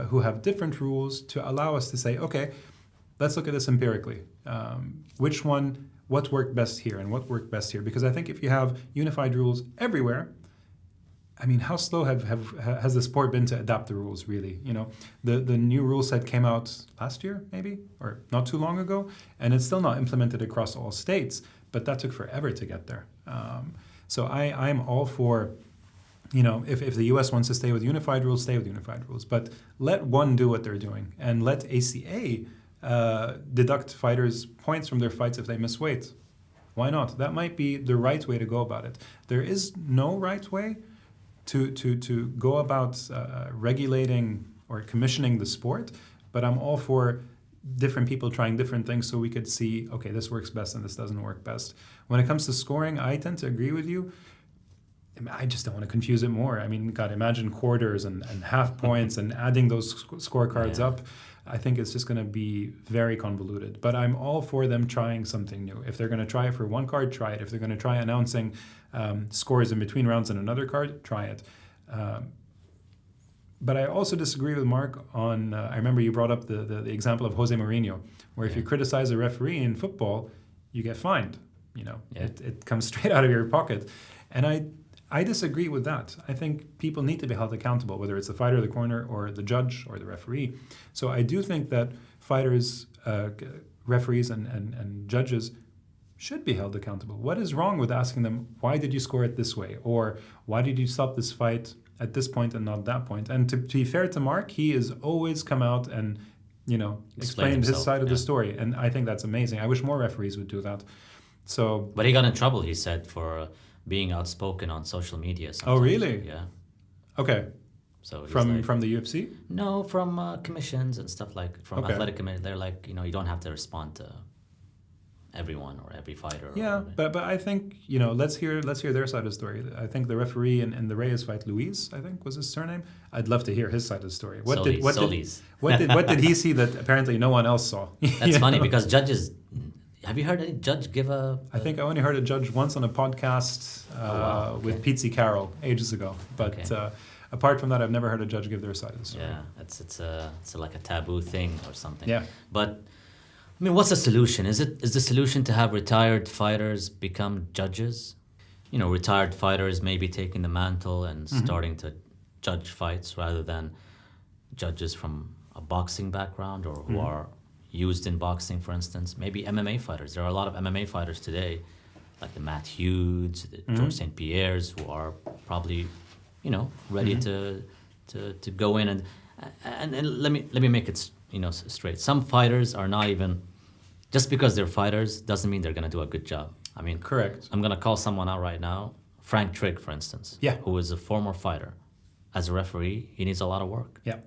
who have different rules to allow us to say, okay, let's look at this empirically. What worked best here and what worked best here? Because I think if you have unified rules everywhere, I mean, how slow has the sport been to adapt the rules, really? The new rule set came out last year, maybe, or not too long ago, and it's still not implemented across all states, but that took forever to get there. So I'm all for, if the US wants to stay with unified rules, stay with unified rules, but let one do what they're doing, and let ACA deduct fighters points from their fights if they miss weight. Why not? That might be the right way to go about it. There is no right way to go about regulating or commissioning the sport, but I'm all for different people trying different things so we could see, okay, this works best and this doesn't work best. When it comes to scoring, I tend to agree with you. I just don't want to confuse it more. I mean, God, imagine quarters and half points and adding those scorecards up. I think it's just going to be very convoluted. But I'm all for them trying something new. If they're going to try it for one card, try it. If they're going to try announcing scores in between rounds in another card, try it. But I also disagree with Mark on, I remember you brought up the example of Jose Mourinho, where if you criticize a referee in football, you get fined. It comes straight out of your pocket. And I disagree with that. I think people need to be held accountable, whether it's the fighter, the corner, or the judge, or the referee. So I do think that fighters, referees, and judges should be held accountable. What is wrong with asking them, why did you score it this way? Or why did you stop this fight at this point and not that point? And to be fair to Mark, he has always come out and, explained his side of the story. And I think that's amazing. I wish more referees would do that. So, but he got in trouble, he said, for being outspoken on social media sometimes. Oh, really? Yeah. Okay. So from the UFC? No, from commissions and stuff from athletic committee. They're like, you don't have to respond to everyone or every fighter. Yeah, but I think, let's hear their side of the story. I think the referee in the Reyes fight, Luis, I think was his surname. I'd love to hear his side of the story. What did he see that apparently no one else saw? That's funny because judges. Have you heard any judge give I think I only heard a judge once on a podcast with Pete Carroll ages ago. But apart from that, I've never heard a judge give their side of the story. Yeah, it's like a taboo thing or something. Yeah. But I mean, what's the solution? Is the solution to have retired fighters become judges? Retired fighters maybe taking the mantle and starting to judge fights rather than judges from a boxing background or who are used in boxing, for instance. Maybe MMA fighters. There are a lot of MMA fighters today, like the Matt Hughes, the George St. Pierre's, who are probably, ready to go in and let me make it straight. Some fighters are not even, just because they're fighters doesn't mean they're going to do a good job. I mean, correct. I'm going to call someone out right now, Frank Trigg, for instance, who is a former fighter. As a referee, he needs a lot of work. Yeah.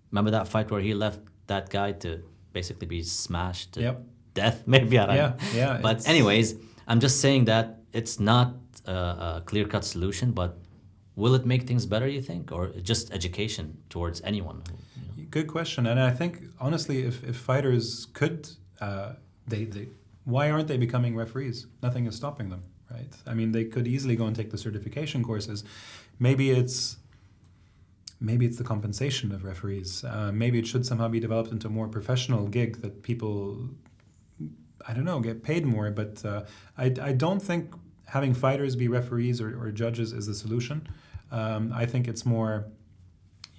Remember that fight where he left that guy to basically be smashed to death? Maybe, I don't know. Yeah. But anyways, I'm just saying that it's not a clear-cut solution, but will it make things better, you think? Or just education towards anyone? Good question. And I think, honestly, if fighters could, why aren't they becoming referees? Nothing is stopping them, right? I mean, they could easily go and take the certification courses. Maybe it's the compensation of referees. Maybe it should somehow be developed into a more professional gig that people, I don't know, get paid more. But I don't think having fighters be referees or judges is the solution. I think it's more,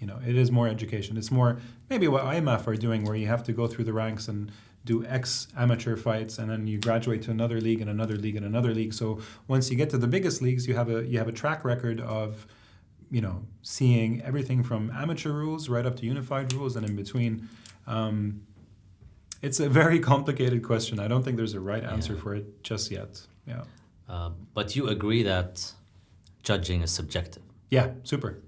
it is more education. It's more maybe what IMAF are doing, where you have to go through the ranks and do X amateur fights, and then you graduate to another league and another league and another league. So once you get to the biggest leagues, you have a track record of, seeing everything from amateur rules right up to unified rules and in between. It's a very complicated question. I don't think there's a right answer for it just yet. Yeah. But you agree that judging is subjective? Yeah, super.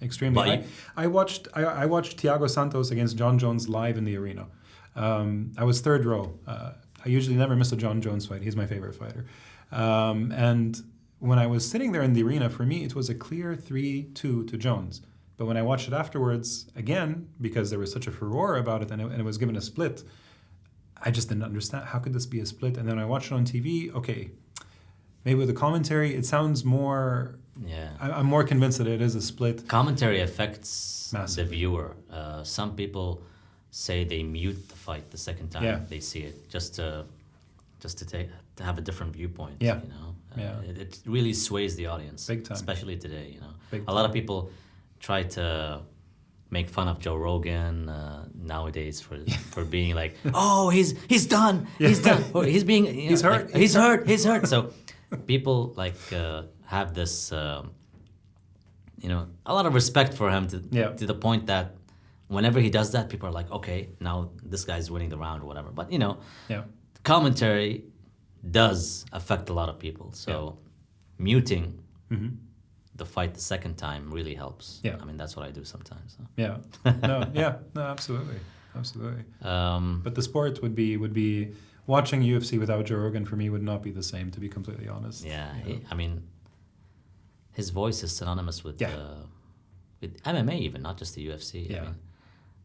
Extremely. I watched Thiago Santos against John Jones live in the arena. I was third row. I usually never miss a John Jones fight. He's my favorite fighter. And when I was sitting there in the arena, for me, it was a clear 3-2 to Jones. But when I watched it afterwards, again, because there was such a furore about it and it was given a split, I just didn't understand. How could this be a split? And then when I watched it on TV, okay, maybe with the commentary, it sounds more... Yeah. I'm more convinced that it is a split. Commentary affects Massively. the viewer. Some people say they mute the fight the second time they see it, just to have a different viewpoint. Yeah. You know, Yeah. It really sways the audience, Big time. especially today. You know, Big a lot of people try to make fun of Joe Rogan nowadays for being like, oh, he's done, he's done, or he's being, you know, He's hurt. like, he's hurt. So people like have this, you know, a lot of respect for him to the point that whenever he does that, people are like, okay, now this guy's winning the round or whatever. But you know, commentary does affect a lot of people. So muting the fight the second time really helps. I mean, that's what I do sometimes. So. No, absolutely. But the sport would be watching UFC without Joe Rogan for me would not be the same, to be completely honest. Yeah, I mean, his voice is synonymous with MMA even, not just the UFC. Yeah.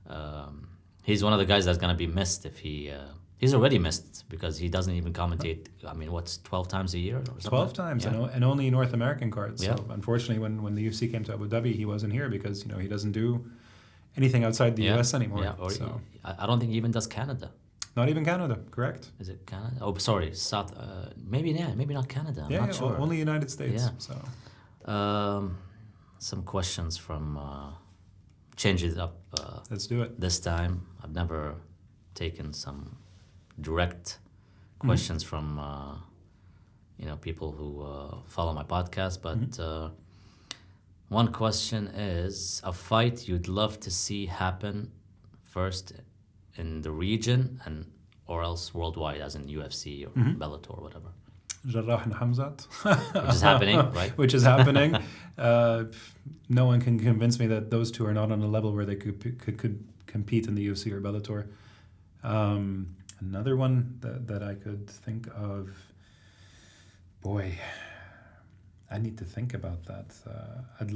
I mean, he's one of the guys that's gonna be missed if he. He's already missed because he doesn't even commentate. I mean, what's 12 times a year or something? 12 times, and only North American cards. Yeah. So unfortunately, when the UFC came to Abu Dhabi, he wasn't here because he doesn't do anything outside the US anymore. Yeah, or so. I don't think he even does Canada. Not even Canada, correct? Is it Canada? Oh, sorry, South. Maybe not Canada. I'm not sure. Only United States. Yeah. So. Some questions from. Change it up. Let's do it. This time, I've never taken some direct questions from people who follow my podcast, but one question is a fight you'd love to see happen first in the region and or else worldwide, as in UFC or Bellator or whatever. Jarrah and Hamzat. Which is happening, right? Which is happening. No one can convince me that those two are not on a level where they could compete in the UFC or Bellator. Another one that I could think of, boy, I need to think about that. I'd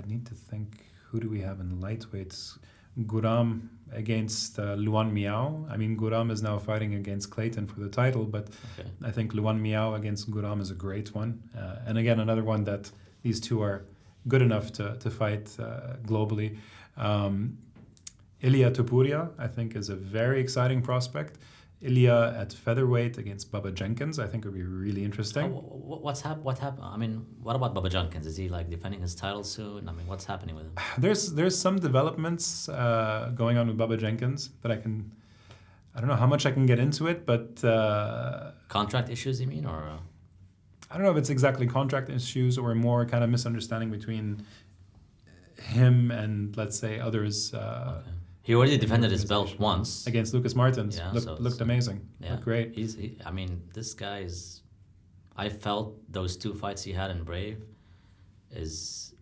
need to think, who do we have in lightweights? Guram against Luan Miao. I mean, Guram is now fighting against Clayton for the title, but I think Luan Miao against Guram is a great one. And again, another one that these two are good enough to fight globally. Ilya Topuria, I think, is a very exciting prospect. Ilya at featherweight against Bubba Jenkins, I think would be really interesting. What happened? I mean, what about Bubba Jenkins? Is he like defending his title soon? I mean, what's happening with him? There's some developments going on with Bubba Jenkins that I don't know how much I can get into it, but contract issues, you mean, or? I don't know if it's exactly contract issues or more kind of misunderstanding between him and, let's say, others. He already defended his belt once against Lucas Martins. Yeah, looked amazing. Yeah, looked great. I mean, this guy is. I felt those two fights he had in Brave is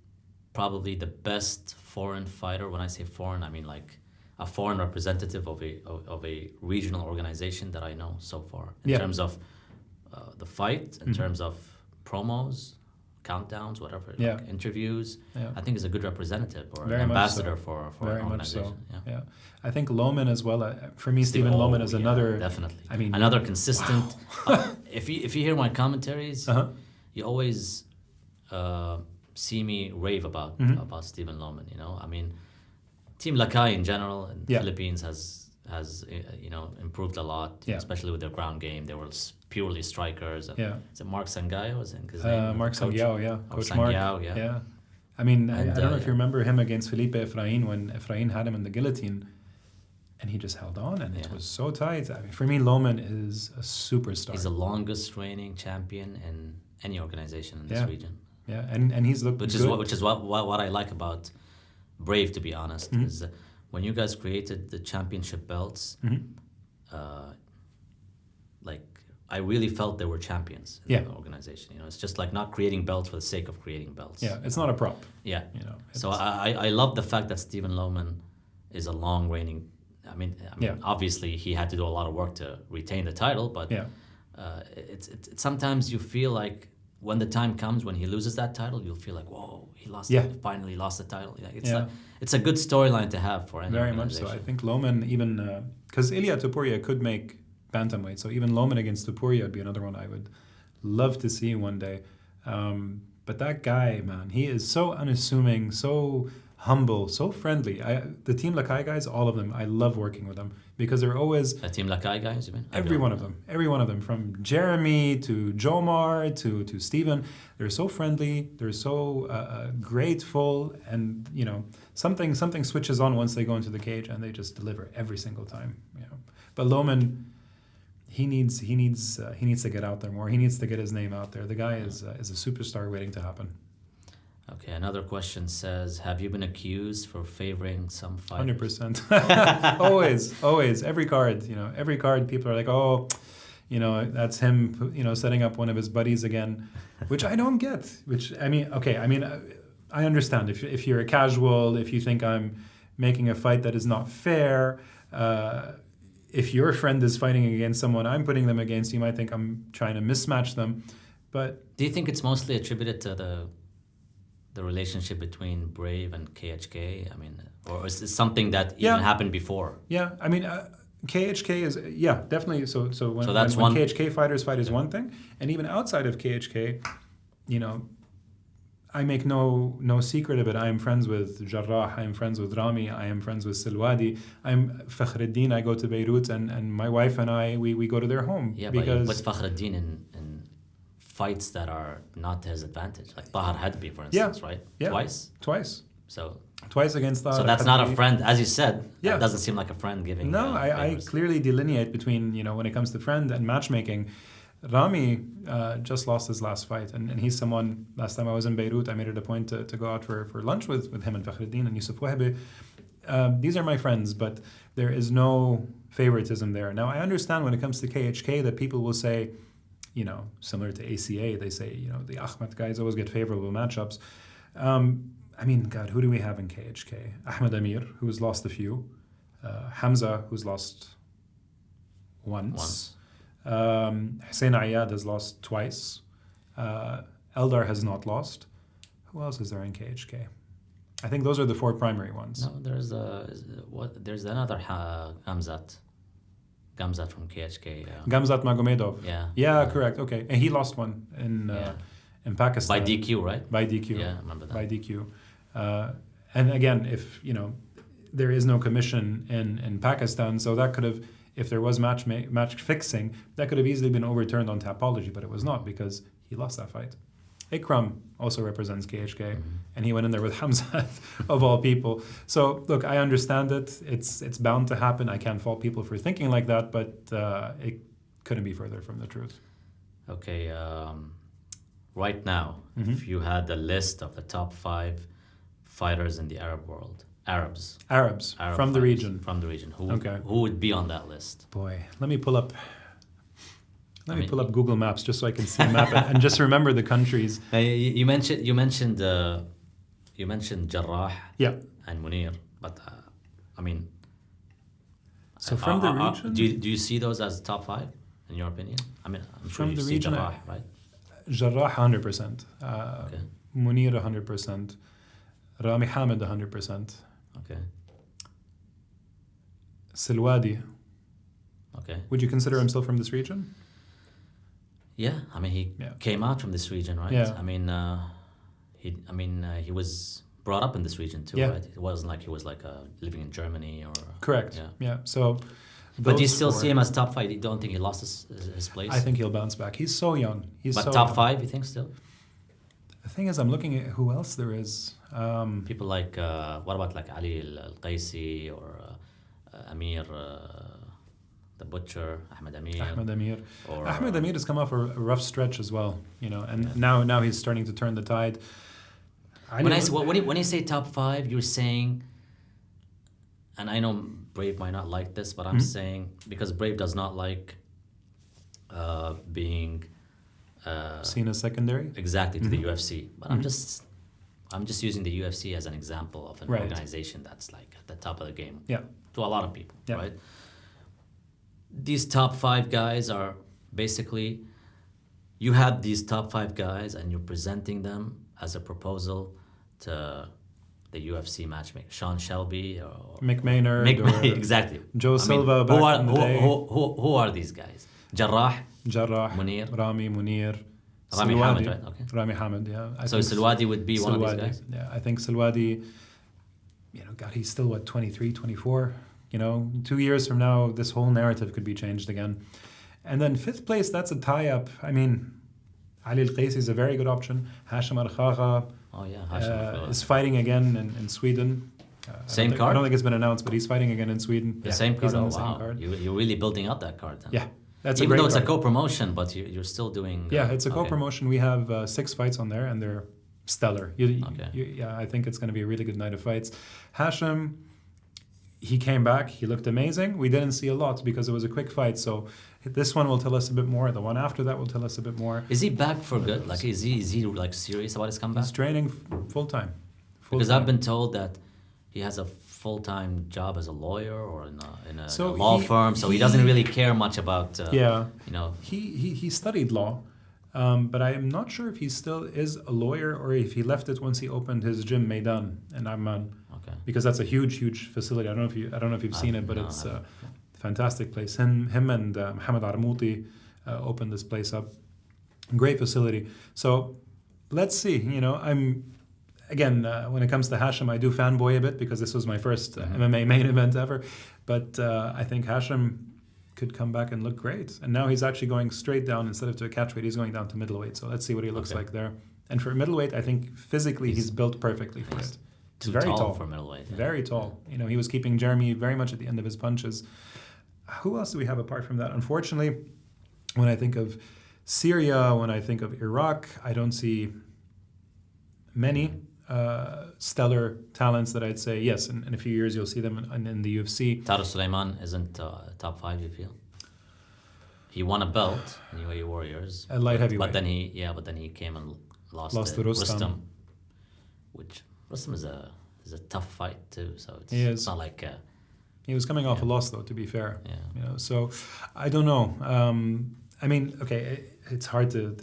probably the best foreign fighter. When I say foreign, I mean like a foreign representative of a regional organization that I know so far in terms of the fight, in terms of promos, countdowns, whatever, like interviews. I think is a good representative or an ambassador for an organization. Yeah. I think Lohman as well. For me, Stephen Lohman is another. Definitely. I mean, another consistent. If you hear my commentaries, you always see me rave about Stephen Lohman. You know, I mean, Team Lakai in general in the Philippines has improved a lot, especially with their ground game. They were purely strikers. And is it Mark Sangayo? Is his name? Mark Sangiao, Coach Sangiao, Mark. Yeah. I mean, I don't know if you remember him against Felipe Efrain when Efrain had him in the guillotine, and he just held on, and it was so tight. I mean, for me, Lohman is a superstar. He's the longest reigning champion in any organization in this region. Yeah, and he's looked good. Which is what I like about Brave, to be honest, is when you guys created the championship belts, I really felt they were champions in the organization. You know, it's just like not creating belts for the sake of creating belts. Yeah, it's not a prop. Yeah. You know, so I love the fact that Stephen Lohman is a long reigning Yeah. obviously he had to do a lot of work to retain the title, but Yeah. it's sometimes you feel like when the time comes when he loses that title, you'll feel like, whoa, he lost. Yeah. Finally lost the title. Yeah, Yeah. it's a good storyline to have for any Very much so. organization. I think Loman even because Ilia Topuria could make bantamweight, so even Loman against Topuria would be another one I would love to see one day. But that guy, man, he is so unassuming, so humble, so friendly. The Team Lakai guys, all of them, I love working with them because they're always Team Lakai guys, you mean? every one of them, from Jeremy to Jomar to Steven. They're so friendly, they're so grateful, and something switches on once they go into the cage, and they just deliver every single time. But Loman, he needs to get out there more. He needs to get his name out there. The guy is a superstar waiting to happen. Okay, another question says, have you been accused for favoring some fighters? 100%. always. Every card, people are like, oh, that's him, setting up one of his buddies again, which I don't get. I understand if you're a casual, if you think I'm making a fight that is not fair, if your friend is fighting against someone I'm putting them against, you might think I'm trying to mismatch them. But do you think it's mostly attributed to the relationship between Brave and KHK? Or is it something that even happened before? Yeah, KHK is definitely. So when KHK fighters fight is one thing, and even outside of KHK, I make no secret of it. I am friends with Jarrah, I am friends with Rami, I am friends with Silwadi, I'm Fakhreddin. I go to Beirut, and my wife and I we go to their home. Yeah, because but you put Fakhreddin in fights that are not to his advantage, like Tahar Hadbi, for instance, right? Yeah, twice. So twice against Tahar. So that's not a friend, as you said. Yeah, that doesn't seem like a friend giving. No, I clearly delineate between when it comes to friend and matchmaking. Rami just lost his last fight, and he's someone. Last time I was in Beirut, I made it a point to go out for lunch with him and Fakhreddin and Yousef Wahbi. These are my friends, but there is no favoritism there. Now, I understand when it comes to KHK that people will say, similar to ACA, they say, the Ahmed guys always get favorable matchups. God, who do we have in KHK? Ahmed Amir, who's lost a few. Hamza, who's lost once. Hussein Ayad has lost twice. Eldar has not lost. Who else is there in KHK? I think those are the four primary ones. No, there's another Gamzat from KHK. Gamzat Magomedov. Yeah, correct. Okay, and he lost one in Pakistan by DQ, right? By DQ. Yeah, I remember that. By DQ. And again, if there is no commission in Pakistan, so that could have. If there was match fixing, that could have easily been overturned on Tapology, but it was not because he lost that fight. Ikram also represents KHK, and he went in there with Hamza, of all people. So, look, I understand it. It's bound to happen. I can't fault people for thinking like that, but it couldn't be further from the truth. Okay, right now, if you had a list of the top 5 fighters in the Arab world, Arabs from the region. From the region. Who would be on that list? Boy, let me pull up Google Maps just so I can see a map and just remember the countries. You mentioned Jarrah and Munir, but So from the region, do you see those as top 5 in your opinion? I'm sure from you the see region, Jarrah, right? Jarrah 100%. Okay. Munir 100%. Rami Hamid 100%. Okay. Silwadi. Okay. Would you consider him still from this region? Yeah, he came out from this region, right? Yeah. He was brought up in this region too, right? It wasn't like he was living in Germany or. Correct. Yeah. So. But do you still see him as top 5? You don't think he lost his place? I think he'll bounce back. He's so young. But top 5, you think still? The thing is, I'm looking at who else there is. People like, what about like Ali Al-Qaisi or Amir, the Butcher, Ahmed Amir? Ahmed Amir has come off a rough stretch as well, and now he's starting to turn the tide. When you say top 5, you're saying, and I know Brave might not like this, but I'm saying, because Brave does not like being seen as secondary exactly to the UFC, but I'm just using the UFC as an example of an organization that's like at the top of the game. Yeah. to a lot of people, Yeah. right? These top 5 guys are basically, you have these top 5 guys and you're presenting them as a proposal to the UFC matchmaker, Sean Shelby or McMaynard or exactly. Joe Silva back in the day. Who are these guys? Jarrah, Munir, Rami, Munir, Rami Silwadi. Hamid, right? Okay. Rami Hamid, yeah. So Silwadi would be one of these guys? Yeah, I think Silwadi, God, he's still, 23, 24? 2 years from now, this whole narrative could be changed again. And then 5th place, that's a tie-up. I mean, Ali Al-Qaisi is a very good option. Hashim Al-Khaga is fighting again in Sweden. Same card? I don't think it's been announced, but he's fighting again in Sweden. The same card? He's on Oh, the same wow. card. You're really building out that card then. Yeah. That's Even a great though it's card. a co-promotion, but you're still doing... Yeah, it's a okay. co-promotion. We have 6 fights on there, and they're stellar. Yeah, I think it's going to be a really good night of fights. Hashim, he came back. He looked amazing. We didn't see a lot because it was a quick fight. So this one will tell us a bit more. The one after that will tell us a bit more. Is he back for good? Like, is he like serious about his comeback? He's training full-time. Because I've been told that he has a full-time job as a lawyer or in a law firm, so he doesn't really care much about, He studied law, but I am not sure if he still is a lawyer or if he left it once he opened his gym Meydan in Amman. Okay. Because that's a huge facility. I don't know if you've seen it, but it's a fantastic place. Him and Mohammed Armouti opened this place up. Great facility. So let's see. When it comes to Hashim, I do fanboy a bit because this was my first MMA main event ever. But I think Hashim could come back and look great. And now he's actually going straight down instead of to a catchweight. He's going down to middleweight. So let's see what he looks like there. And for middleweight, I think physically he's built perfectly for it. Too very tall for middleweight. Yeah. Very tall. He was keeping Jeremy very much at the end of his punches. Who else do we have apart from that? Unfortunately, when I think of Syria, when I think of Iraq, I don't see many stellar talents that I'd say, yes, in a few years you'll see them in the UFC. Taro Suleiman isn't top 5, you feel? He won a belt in UAE Warriors. At light heavyweight. But then he came and lost to to Rustam. Rustam, which Rustam is a tough fight too. So it's not like he was coming off a loss though. To be fair, Yeah. So I don't know. It's hard to.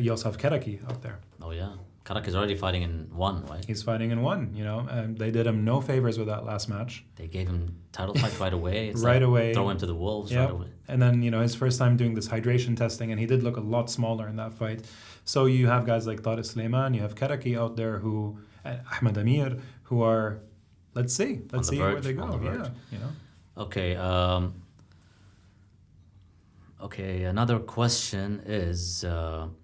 You also have Keraki out there. Oh yeah, Karak is already fighting in 1, right? He's fighting in 1. And they did him no favors with that last match. They gave him title fight right away. It's away. Throw him to the wolves right away. And then his first time doing this hydration testing, and he did look a lot smaller in that fight. So you have guys like Tariq Suleiman, you have Keraki out there Ahmed Amir, who are, let's see where they go. Okay. Okay. Another question is,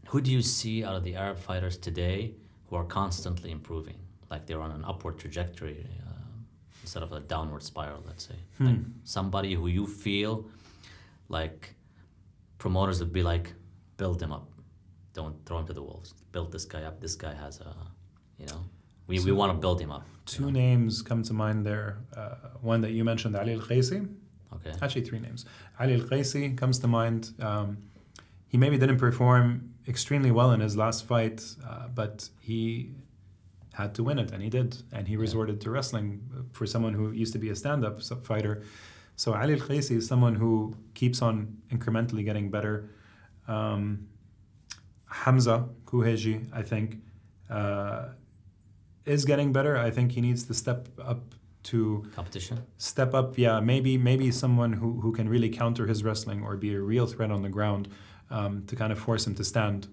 who do you see out of the Arab fighters today who are constantly improving, like they're on an upward trajectory instead of a downward spiral? Let's say, like somebody who you feel like promoters would be like, build him up, don't throw him to the wolves. Build this guy up. This guy has we want to build him up. 2 names come to mind there. One that you mentioned, Ali Al-Qaisi. Okay. Actually, 3 names. Ali Al-Qaisi comes to mind. He maybe didn't perform extremely well in his last fight, but he had to win it, and he did. And he resorted to wrestling for someone who used to be a stand-up fighter. So Ali Al-Qaisi is someone who keeps on incrementally getting better. Hamza Kuheji, I think, is getting better. I think he needs to step up to competition. Step up, maybe someone who can really counter his wrestling or be a real threat on the ground to kind of force him to stand.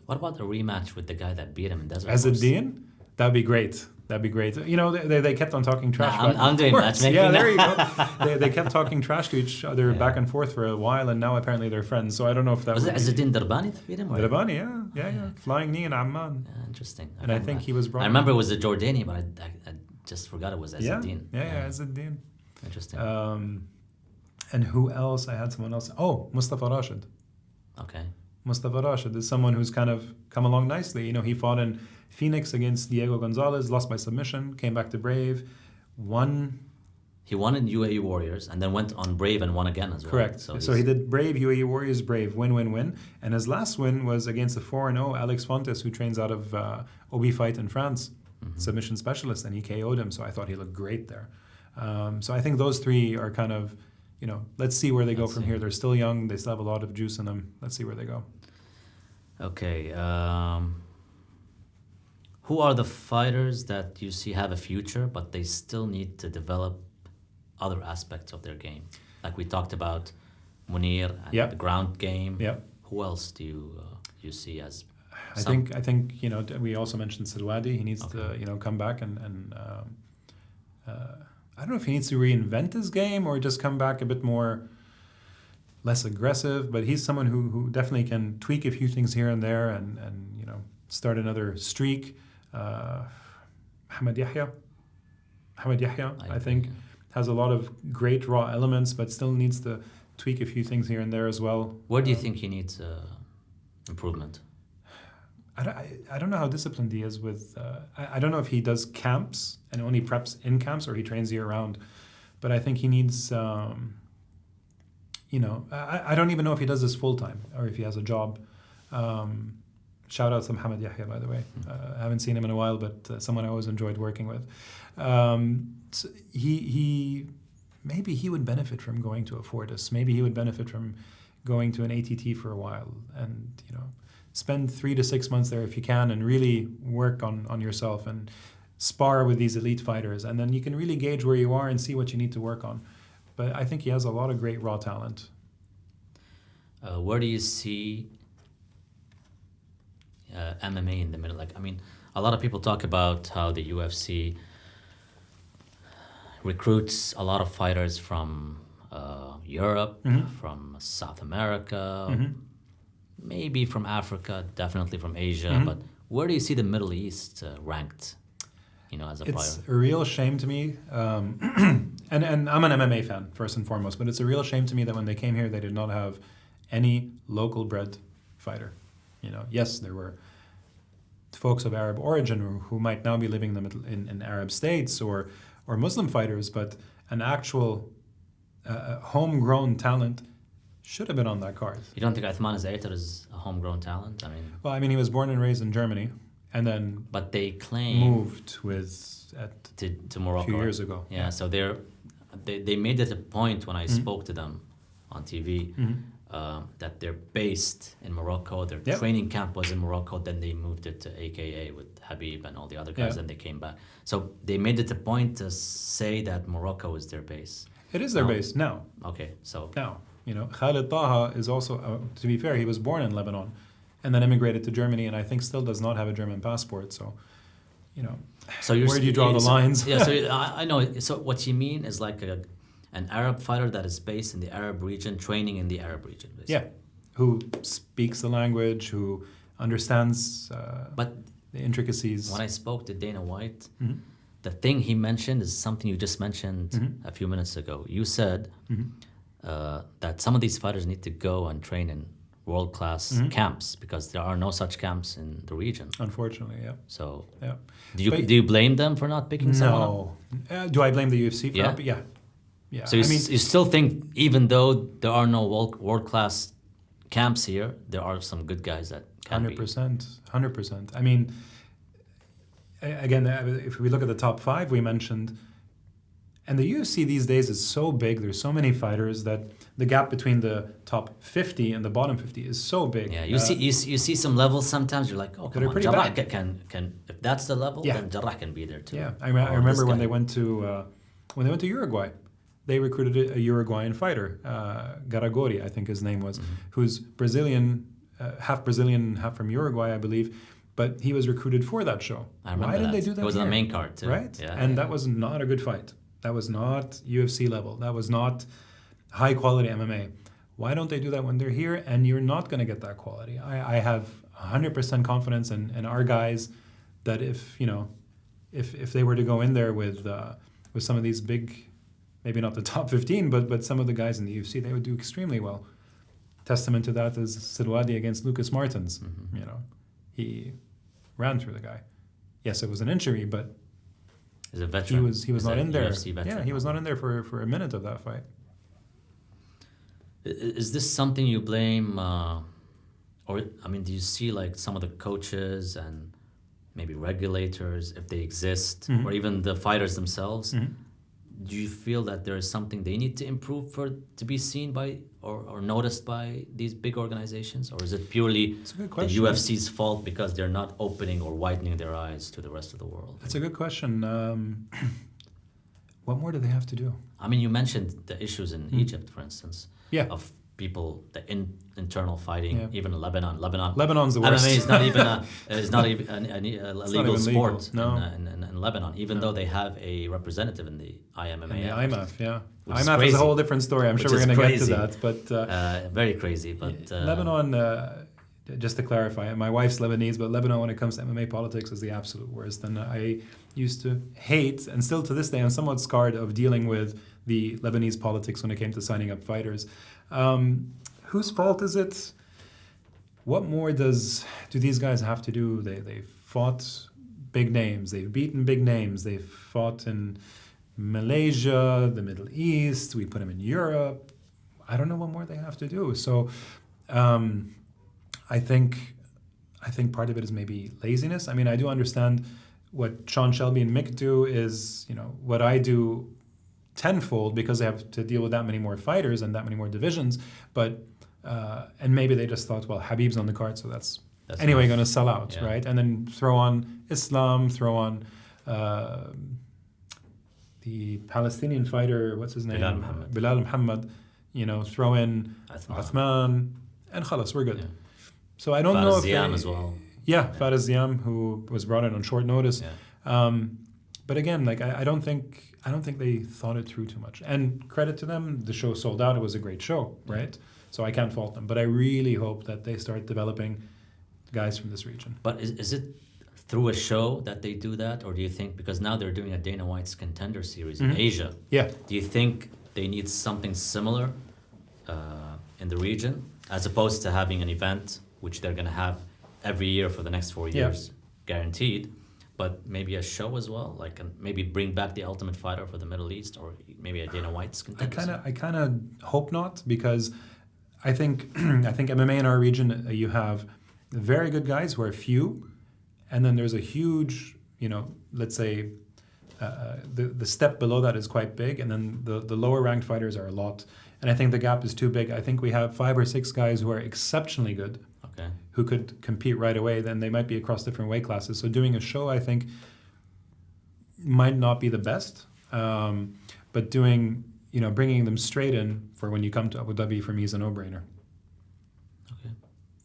What about a rematch with the guy that beat him in Desert As a Dean? That'd be great. They kept on talking trash. I'm doing matchmaking. Yeah, there you go. they kept talking trash to each other back and forth for a while, and now apparently they're friends. So I don't know if that was it Azzeddin Darbani that beat him. Darbani, yeah. Flying knee in Amman. Yeah, interesting. And I think he was brought. I remember it was a Jordanian, but I just forgot it was Azzeddin. Yeah, Azzeddin. Interesting. And who else? I had someone else. Oh, Mustafa Rashid. Okay. Mustafa Rashid is someone who's kind of come along nicely. He fought in Phoenix against Diego Gonzalez, lost by submission, came back to Brave, won. He won in UAE Warriors and then went on Brave and won again as well. Correct. So he did Brave, UAE Warriors, Brave, win. And his last win was against the 4-0 Alex Fontes, who trains out of OB Fight in France. submission specialist, and he KO'd him. So I thought he looked great there. So I think those three are kind of, let's see where they go from here. They're still young. They still have a lot of juice in them. Let's see where they go. Okay. Who are the fighters that you see have a future, but they still need to develop other aspects of their game? Like we talked about Munir and the ground game. Yeah. Who else do you see as? I think we also mentioned Silwadi. He needs to come back and I don't know if he needs to reinvent his game or just come back a bit more less aggressive, but he's someone who definitely can tweak a few things here and there and start another streak. Mohammed Yahya, I think, has a lot of great raw elements, but still needs to tweak a few things here and there as well. Where do you think he needs improvement? I don't know how disciplined he is with. I don't know if he does camps and only preps in camps or he trains year round, but I think he needs. I don't even know if he does this full time or if he has a job. Shout out to Mohammed Yahya, by the way. I haven't seen him in a while, but someone I always enjoyed working with. So he maybe he would benefit from going to a Fortis. Maybe he would benefit from going to an ATT for a while and spend 3 to 6 months there if you can and really work on yourself and spar with these elite fighters. And then you can really gauge where you are and see what you need to work on. But I think he has a lot of great raw talent. Where do you see MMA in the middle? A lot of people talk about how the UFC recruits a lot of fighters from Europe, from South America, maybe from Africa, definitely from Asia. But where do you see the Middle East ranked? As a It's player. a real shame to me, and I'm an MMA fan first and foremost. But it's a real shame to me that when they came here, they did not have any local bred fighter. Yes, there were folks of Arab origin who might now be living in Arab states or Muslim fighters, but an actual homegrown talent should have been on that card. You don't think Uthman Zaitar is a homegrown talent? He was born and raised in Germany, and then but they claim moved to Morocco a few years ago. Yeah, so they made it a point when I spoke to them on TV that they're based in Morocco. Their training camp was in Morocco. Then they moved it to AKA with Habib and all the other guys. Then they came back. So they made it a point to say that Morocco is their base. It is their base now. Okay, so now. Khalid Taha is also, to be fair, he was born in Lebanon and then immigrated to Germany and I think still does not have a German passport. So, so where do you draw the lines? Yeah, so I know. So what you mean is like an Arab fighter that is based in the Arab region, training in the Arab region. Basically. Yeah, who speaks the language, who understands but the intricacies. When I spoke to Dana White, the thing he mentioned is something you just mentioned a few minutes ago. You said that some of these fighters need to go and train in world-class camps because there are no such camps in the region. Unfortunately, yeah. So, yeah. Do you blame them for not picking someone? No. Do I blame the UFC for not? Yeah. Yeah. So you still think even though there are no world-class camps here, there are some good guys that can 100%. 100%. Again, if we look at the top 5 we mentioned, and the UFC these days is so big, there's so many fighters that the gap between the top 50 and the bottom 50 is so big. Yeah, you see some levels sometimes, you're like, oh, come on, Jarrah can if that's the level, then Jarrah can be there too. Yeah, I remember when they went to Uruguay, they recruited a Uruguayan fighter, Garagori, I think his name was, who's Brazilian, half from Uruguay, I believe. But he was recruited for that show. I remember Why did they do that? It was on the main card too. Right? Yeah, and that was not a good fight. That was not UFC level. That was not high quality MMA. Why don't they do that when they're here? And you're not going to get that quality. I have 100% confidence in our guys that if they were to go in there with some of these big, maybe not the top 15, but some of the guys in the UFC, they would do extremely well. Testament to that is Silwadi against Lucas Martins. He ran through the guy. Yes, it was an injury, but he's a veteran. He was not in there. UFC veteran. Yeah, he was not in there for a minute of that fight. Is this something you blame, do you see like some of the coaches and maybe regulators, if they exist, Mm-hmm. or even the fighters themselves, Mm-hmm. do you feel that there is something they need to improve for to be seen by or noticed by these big organizations? Or is it purely It's a good the question. UFC's fault because they're not opening or widening their eyes to the rest of the world? That's a good question. What more do they have to do? I mean, you mentioned the issues in Egypt, for instance, Yeah. of people, the internal fighting, Yeah. even Lebanon. Lebanon's the worst. MMA is not even a legal even sport legal, no. in Lebanon, even though they have a representative in the IMMA. And the IMAF, yeah. Which is IMAF is crazy. a whole different story. I'm Which sure we're is going to get to crazy. that. But Very crazy, but Lebanon, just to clarify, my wife's Lebanese, but Lebanon, when it comes to MMA politics, is the absolute worst. And I used to hate, and still to this day, I'm somewhat scarred of dealing with the Lebanese politics when it came to signing up fighters. Whose fault is it? What more do these guys have to do? They've fought big names. They've beaten big names. They've fought in Malaysia, the Middle East. We put them in Europe. I don't know what more they have to do. So I think part of it is maybe laziness. I mean, I do understand what Sean Shelby and Mick do is, what I do tenfold because they have to deal with that many more fighters and that many more divisions. But and maybe they just thought, well, Habib's on the card, so that's anyway going to sell out, yeah. right? And then throw on Islam, throw on the Palestinian fighter, what's his name? Bilal Muhammad. Throw in Uthman, and khalas, we're good. Yeah. So I don't know if Ziam as well. Yeah, Faraz Ziam, who was brought in on short notice. Yeah. But again, I don't think they thought it through too much. And credit to them, the show sold out. It was a great show, right? So I can't fault them. But I really hope that they start developing guys from this region. But is it through a show that they do that? Or do you think, because now they're doing a Dana White's Contender Series in Asia. Yeah. Do you think they need something similar in the region, as opposed to having an event, which they're going to have every year for the next 4 years, guaranteed, but maybe a show as well, like maybe bring back the Ultimate Fighter for the Middle East, or maybe a Dana White's Contender? I kind of hope not, because I think MMA in our region, you have very good guys who are few, and then there's a huge, let's say, the step below that is quite big, and then the lower ranked fighters are a lot, and I think the gap is too big. I think we have 5 or 6 guys who are exceptionally good, who could compete right away. Then they might be across different weight classes. So doing a show, I think, might not be the best, but bringing them straight in for when you come to Abu Dhabi, for me, is a no-brainer. Okay,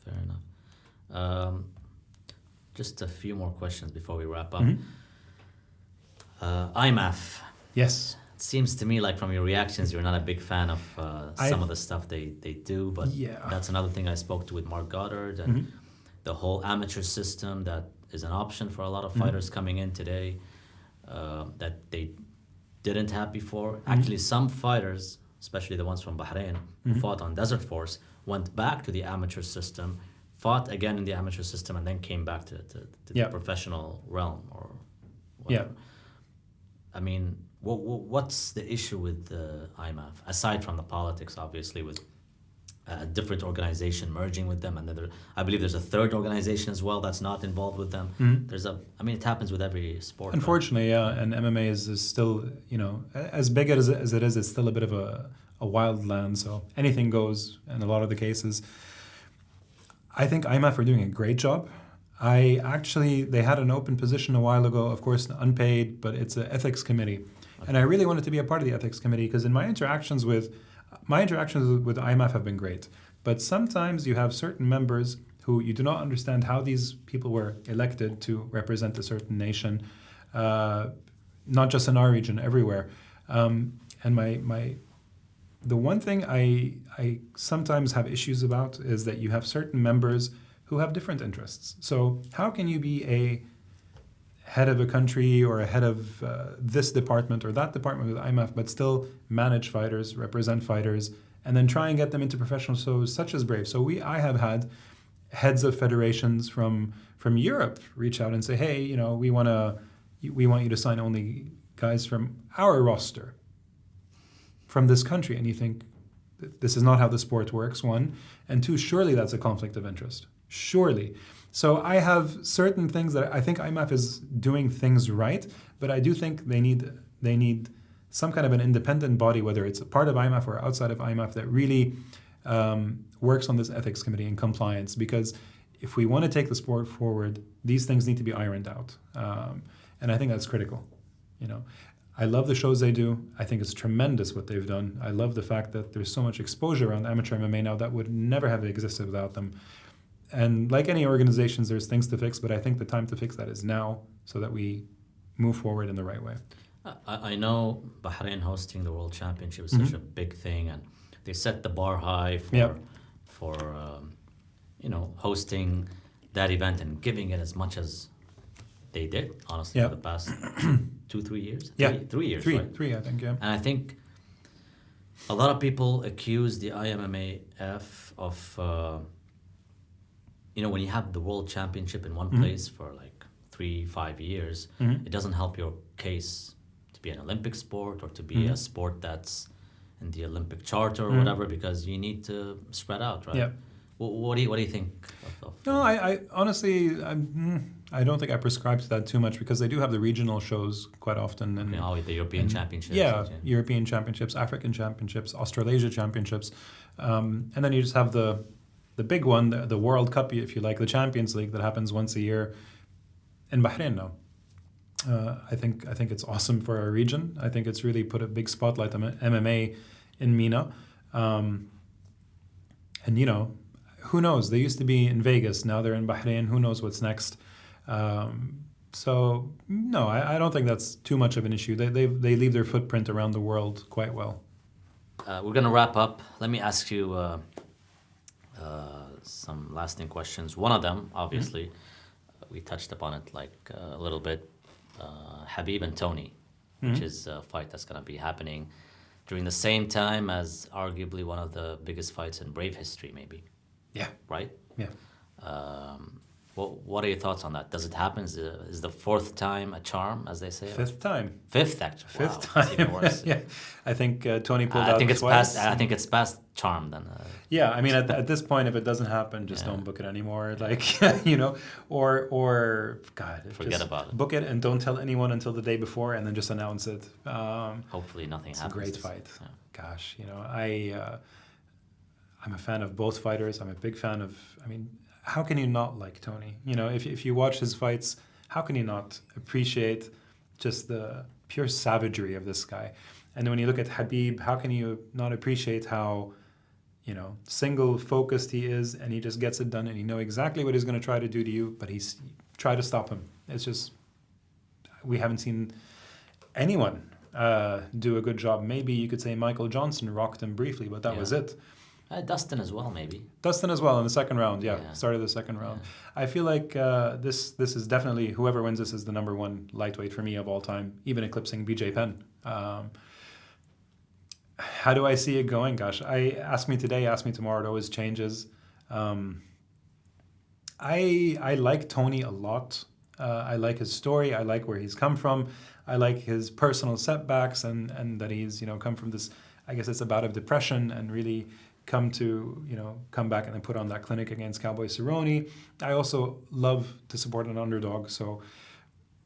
fair enough. Just a few more questions before we wrap up. IMAF. Yes. It seems to me like from your reactions, you're not a big fan of some of the stuff they do, but that's another thing I spoke to with Mark Goddard, and the whole amateur system that is an option for a lot of fighters coming in today that they didn't have before. Actually, some fighters, especially the ones from Bahrain, who fought on Desert Force, went back to the amateur system, fought again in the amateur system, and then came back to the professional realm or whatever. I mean, what's the issue with IMAF, aside from the politics, obviously, with a different organization merging with them, and I believe there's a third organization as well that's not involved with them. It happens with every sport. Unfortunately, and MMA is still, as big as it is, it's still a bit of a wild land, so anything goes in a lot of the cases. I think IMAF are doing a great job. They had an open position a while ago, of course, unpaid, but it's an ethics committee. Okay. And I really wanted to be a part of the ethics committee, because in my interactions with IMAF have been great. But sometimes you have certain members who you do not understand how these people were elected to represent a certain nation, not just in our region, everywhere. And the one thing I sometimes have issues about is that you have certain members who have different interests. So how can you be a head of a country or a head of this department or that department with IMAF, but still manage fighters, represent fighters, and then try and get them into professional shows such as Brave? So I have had heads of federations from Europe reach out and say, hey, we want you to sign only guys from our roster, from this country. And you think, this is not how the sport works, one. And two, surely that's a conflict of interest. Surely. So I have certain things that I think IMAF is doing things right, but I do think they need some kind of an independent body, whether it's a part of IMAF or outside of IMAF, that really works on this ethics committee and compliance. Because if we want to take the sport forward, these things need to be ironed out, and I think that's critical. You know, I love the shows they do. I think it's tremendous what they've done. I love the fact that there's so much exposure around amateur MMA now that would never have existed without them. And like any organizations, there's things to fix, but I think the time to fix that is now, so that we move forward in the right way. I know Bahrain hosting the World Championship is such a big thing, and they set the bar high for hosting that event and giving it as much as they did, honestly, for the past 2-3 years. 3 years, right? 3, I think, yeah. And I think a lot of people accuse the IMMAF of, when you have the World Championship in one place for like 3-5 years, it doesn't help your case to be an Olympic sport or to be a sport that's in the Olympic Charter or whatever, because you need to spread out, right? Yeah. What do you think of No, I honestly, I don't think I prescribe to that too much, because they do have the regional shows quite often. And the European Championships. Yeah, European Championships, African Championships, Australasia Championships. And then you just have the big one, the World Cup, if you like, the Champions League that happens once a year in Bahrain now. I think it's awesome for our region. I think it's really put a big spotlight on MMA in MENA. And, who knows? They used to be in Vegas. Now they're in Bahrain. Who knows what's next? So, no, I don't think that's too much of an issue. They leave their footprint around the world quite well. We're going to wrap up. Let me ask you some lasting questions. One of them, obviously, we touched upon it like a little bit. Khabib and Tony, which is a fight that's going to be happening during the same time as arguably one of the biggest fights in Brave history, maybe. Yeah. Right? Yeah. What are your thoughts on that? Does it happen? Is the fourth time a charm, as they say? Fifth time. Fifth, actually. Fifth wow, time. Even worse. Yeah. I think Tony pulled out think it's twice. past. I think it's past charm then. Yeah, I mean, at this point, if it doesn't happen, just don't book it anymore. Like, or God, forget about it. Book it and don't tell anyone until the day before, and then just announce it. Hopefully, nothing happens. It's a great fight. Yeah. Gosh, I'm a fan of both fighters. I'm a big fan of. I mean, how can you not like Tony? If you watch his fights, how can you not appreciate just the pure savagery of this guy? And when you look at Khabib, how can you not appreciate how, single focused he is, and he just gets it done, and you know exactly what he's going to try to do to you, but he's try to stop him. It's just, we haven't seen anyone do a good job. Maybe you could say Michael Johnson rocked him briefly, but that was it. Dustin as well, maybe. Dustin as well in the second round, started the second round. I feel like this is definitely, whoever wins this is the number one lightweight for me of all time, even eclipsing BJ Penn. How do I see it going? Gosh, ask me today, ask me tomorrow, it always changes. I like Tony a lot. I like his story. I like where he's come from. I like his personal setbacks and that he's, come from this, I guess it's a bout of depression and really come back and then put on that clinic against Cowboy Cerrone. I also love to support an underdog, so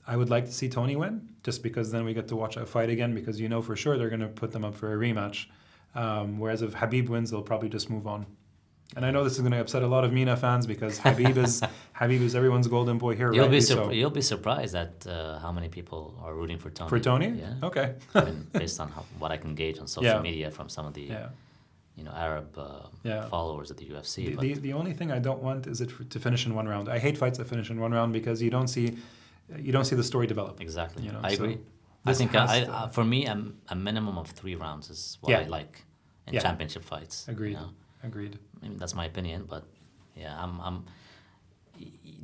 I would like to see Tony win, just because then we get to watch a fight again, because for sure they're going to put them up for a rematch. Whereas if Khabib wins, they'll probably just move on. And I know this is going to upset a lot of MENA fans, because Khabib is everyone's golden boy here. You'll be surprised at how many people are rooting for Tony. For Tony? Yeah. Okay. I mean, based on what I can gauge on social media from some of the Arab followers of the UFC. The only thing I don't want is it to finish in one round. I hate fights that finish in one round, because you don't see the story develop. Exactly. I agree. I think for me, a minimum of 3 rounds is what I like in championship fights. Agreed. Agreed. I mean, that's my opinion, but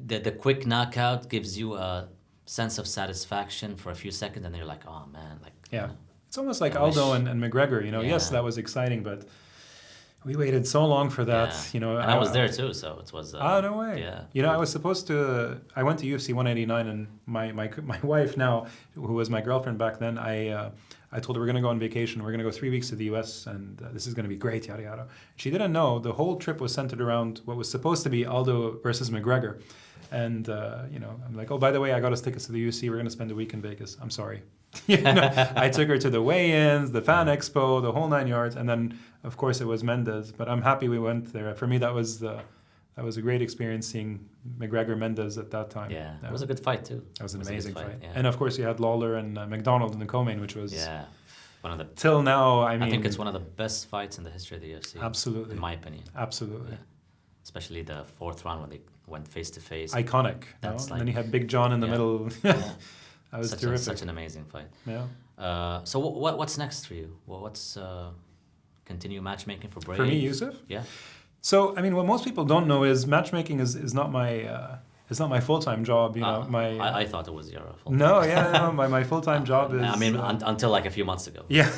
the quick knockout gives you a sense of satisfaction for a few seconds, and then you're like, oh man, it's almost like Aldo and McGregor. Yes, that was exciting, but We waited so long for that. Yeah. You know, And I was there too, so it was. Oh, no way. Yeah. You know, I was supposed to. I went to UFC 189, and my wife now, who was my girlfriend back then, I told her we're going to go on vacation. We're going to go 3 weeks to the US, and this is going to be great, yada yada. She didn't know the whole trip was centered around what was supposed to be Aldo versus McGregor. And you know, I'm like, oh, by the way, I got us tickets to the UFC. We're going to spend a week in Vegas. I'm sorry. You know, I took her to the weigh-ins, the fan expo, the whole 9 yards, and then of course it was Mendez. But I'm happy we went there. For me, that was a great experience seeing McGregor Mendez at that time. Yeah, it was a good fight too. That was an amazing fight. Yeah. And of course, you had Lawler and McDonald in the co-main, which was one of the. Till now, I mean, I think it's one of the best fights in the history of the UFC. Absolutely, in my opinion. Absolutely. Yeah. Especially the fourth round when they went face to face. Iconic. That's and then you had Big John in the middle. That was terrific. Such an amazing fight. Yeah. So what's next for you? What's continue matchmaking for Brave? For me, Yousef? Yeah. So I mean, what most people don't know is matchmaking is not my full-time job. You know, I thought it was your full-time. No, my full-time job is. I mean, until like a few months ago. Yeah.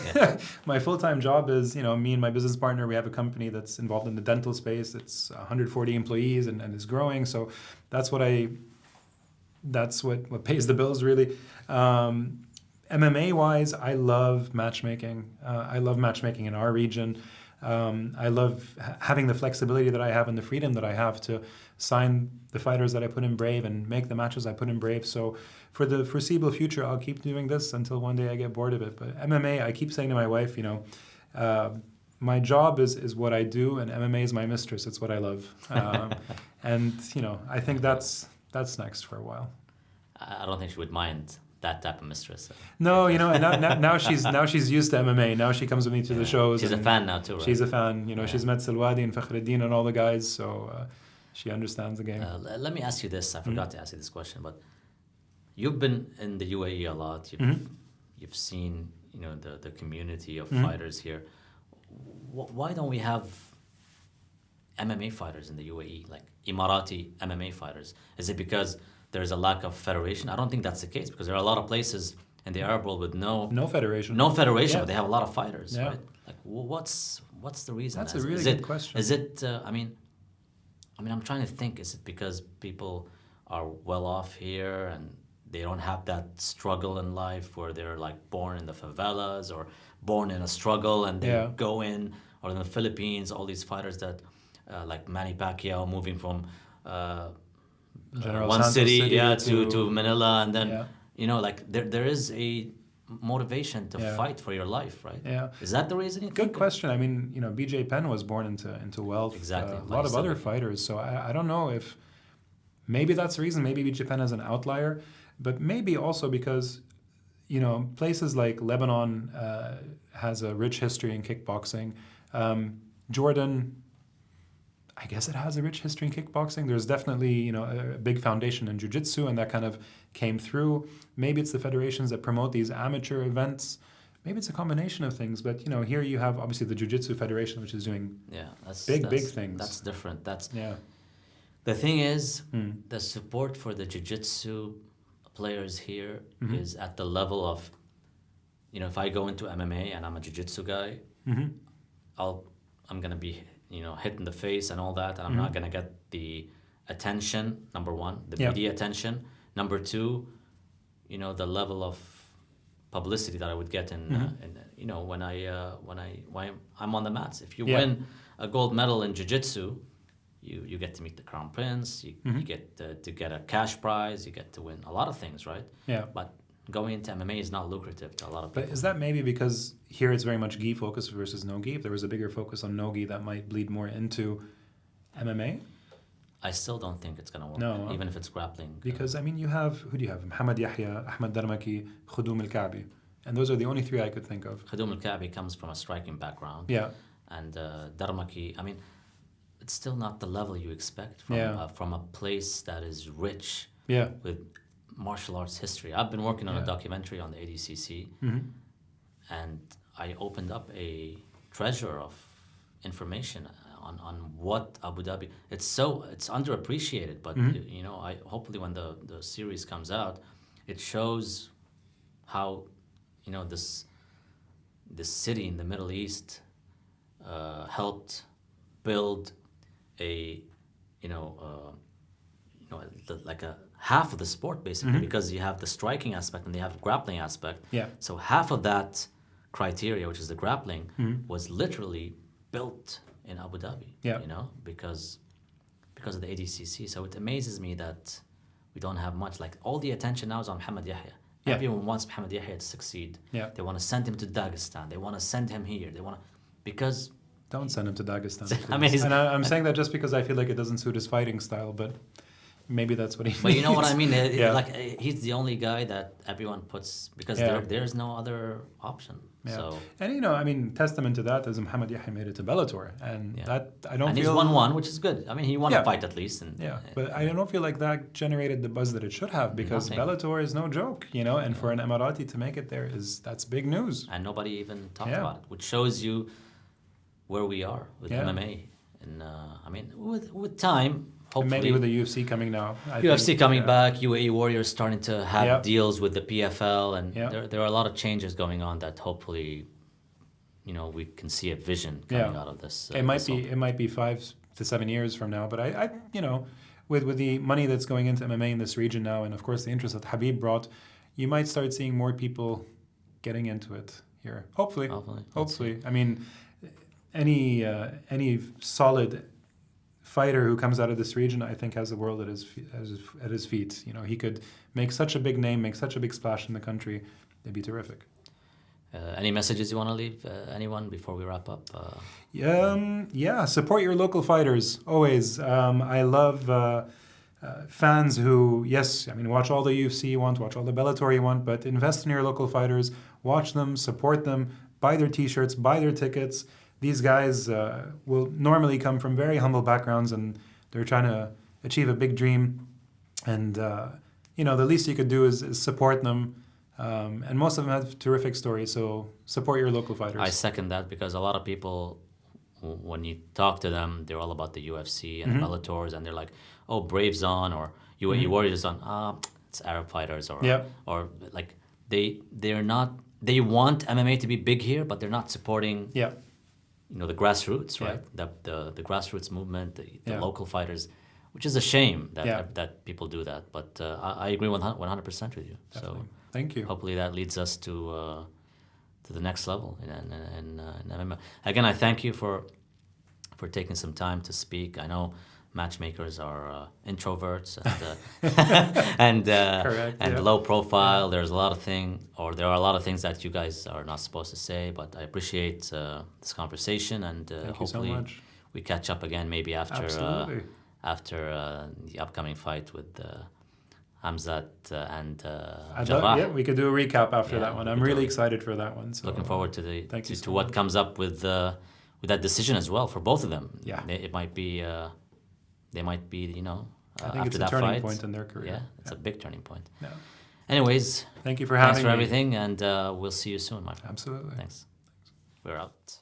My full-time job is, you know, me and my business partner. We have a company that's involved in the dental space. It's 140 employees and is growing. So that's what pays the bills, really. MMA wise, I love matchmaking. I love matchmaking in our region. I love having the flexibility that I have and the freedom that I have to sign the fighters that I put in Brave and make the matches I put in Brave. So for the foreseeable future, I'll keep doing this until one day I get bored of it. But MMA, I keep saying to my wife, you know, my job is what I do, and MMA is my mistress. It's what I love. And, you know, I think that's next for a while. I don't think she would mind that type of mistress. No, you know, and now she's used to MMA. Now she comes with me to the shows. She's a fan now too, right? She's a fan. You know, she's met Salwadi and Fakhreddin and all the guys, so she understands the game. Let me ask you this. I forgot to ask you this question, but you've been in the UAE a lot. You've seen, you know, the community of fighters here. Why don't we have MMA fighters in the UAE, like Emirati MMA fighters? Is it because there's a lack of federation? I don't think that's the case, because there are a lot of places in the Arab world with no federation, but they have a lot of fighters, right? Like, what's the reason? That's a really good question. Is it? I mean, I'm trying to think. Is it because people are well off here and they don't have that struggle in life where they're like born in the favelas or born in a struggle and they go in, or in the Philippines, all these fighters that like Manny Pacquiao moving from one city to Manila, and then you know, like there is a motivation to fight for your life, right? Yeah. Is that the reason? Good question. I mean, you know, BJ Penn was born into wealth. Exactly. A lot of other fighters. So I don't know if maybe that's the reason. Maybe BJ Penn is an outlier, but maybe also because, you know, places like Lebanon has a rich history in kickboxing. Jordan, I guess it has a rich history in kickboxing. There's definitely, you know, a big foundation in jiu-jitsu, and that kind of came through. Maybe it's the federations that promote these amateur events. Maybe it's a combination of things. But, you know, here you have obviously the Jiu-Jitsu Federation, which is doing big things. That's different. The thing is, the support for the jiu-jitsu players here is at the level of, you know, if I go into MMA and I'm a jiu-jitsu guy, I'm going to be, you know, hit in the face and all that, and I'm not going to get the attention, number one, the media attention. Number two, you know, the level of publicity that I would get in you know, when I'm on the mats. If you win a gold medal in jiu-jitsu, you get to meet the crown prince, you get to get a cash prize, you get to win a lot of things, right? Yeah. But going into MMA is not lucrative to a lot of people. But is that maybe because here it's very much gi focused versus no gi? If there was a bigger focus on no gi, that might bleed more into MMA? I still don't think it's going to work, no, even if it's grappling. Because, I mean, who do you have? Muhammad Yahya, Ahmed Darmaki, Khudum Al-Ka'bi. And those are the only three I could think of. Khudum Al-Ka'bi comes from a striking background. Yeah. And Darmaki, I mean, it's still not the level you expect from a place that is rich with martial arts history. I've been working on a documentary on the ADCC, and I opened up a treasure of information on what Abu Dhabi. It's underappreciated, but you know, hopefully when the series comes out, it shows how, you know, this city in the Middle East helped build a, like a half of the sport basically, because you have the striking aspect and you have the grappling aspect. Yeah. So half of that criteria, which is the grappling, was literally built in Abu Dhabi. Yeah. Because of the ADCC. So it amazes me that we don't have much. Like, all the attention now is on Mohammed Yahya. Yeah. Everyone wants Mohammed Yahya to succeed. Yeah. They want to send him to Dagestan. They want to send him here. Because Don't send him to Dagestan. I mean, and I'm saying that just because I feel like it doesn't suit his fighting style, but maybe that's what he needs. But you know what I mean? Yeah. Like, he's the only guy that everyone puts, because there's no other option. Yeah. So, and I mean, testament to that is Mohammed Yahya made it to Bellator, and that I don't and feel. he's won one, which is good. I mean, he won a fight at least. And, but I don't feel like that generated the buzz that it should have, because Bellator is no joke, and for an Emirati to make it there that's big news. And nobody even talked about it, which shows you where we are with MMA. And I mean, with time. Hopefully, and maybe with the UFC coming now. UFC coming back, UAE Warriors starting to have deals with the PFL, and there are a lot of changes going on that hopefully, we can see a vision coming out of this. It might be 5 to 7 years from now, but I with the money that's going into MMA in this region now, and of course the interest that Habib brought, you might start seeing more people getting into it here. Hopefully. I mean, any solid fighter who comes out of this region, I think, has the world at his feet. He could make such a big name, make such a big splash in the country. It'd be terrific. Any messages you want to leave anyone before we wrap up? Support your local fighters always. I love fans who, watch all the UFC you want, watch all the Bellator you want, but invest in your local fighters, watch them, support them, buy their T-shirts, buy their tickets. These guys will normally come from very humble backgrounds, and they're trying to achieve a big dream. And, the least you could do is support them. And most of them have terrific stories, so support your local fighters. I second that, because a lot of people, when you talk to them, they're all about the UFC and the Bellators, and they're like, oh, Brave's on, or UAE Warriors on. It's Arab fighters, or like they're not. They want MMA to be big here, but they're not supporting. The grassroots, right? The grassroots movement, the local fighters, which is a shame that people do that. But I agree 100% with you. Definitely. So thank you. Hopefully that leads us to the next level in MMA. Again, I thank you for taking some time to speak. I know matchmakers are introverts and Correct, and low profile. There are a lot of things that you guys are not supposed to say. But I appreciate this conversation, and hopefully we catch up again maybe after the upcoming fight with Hamzat and Jarrah. We could do a recap after that one. I'm really excited for that one. So looking forward to what comes up with that decision as well for both of them. It might be. They might be, I think it's a turning point in their career. Yeah, it's a big turning point. Yeah. Anyways, thank you for having me. Thanks for everything, and we'll see you soon, my friend. Absolutely. Thanks. We're out.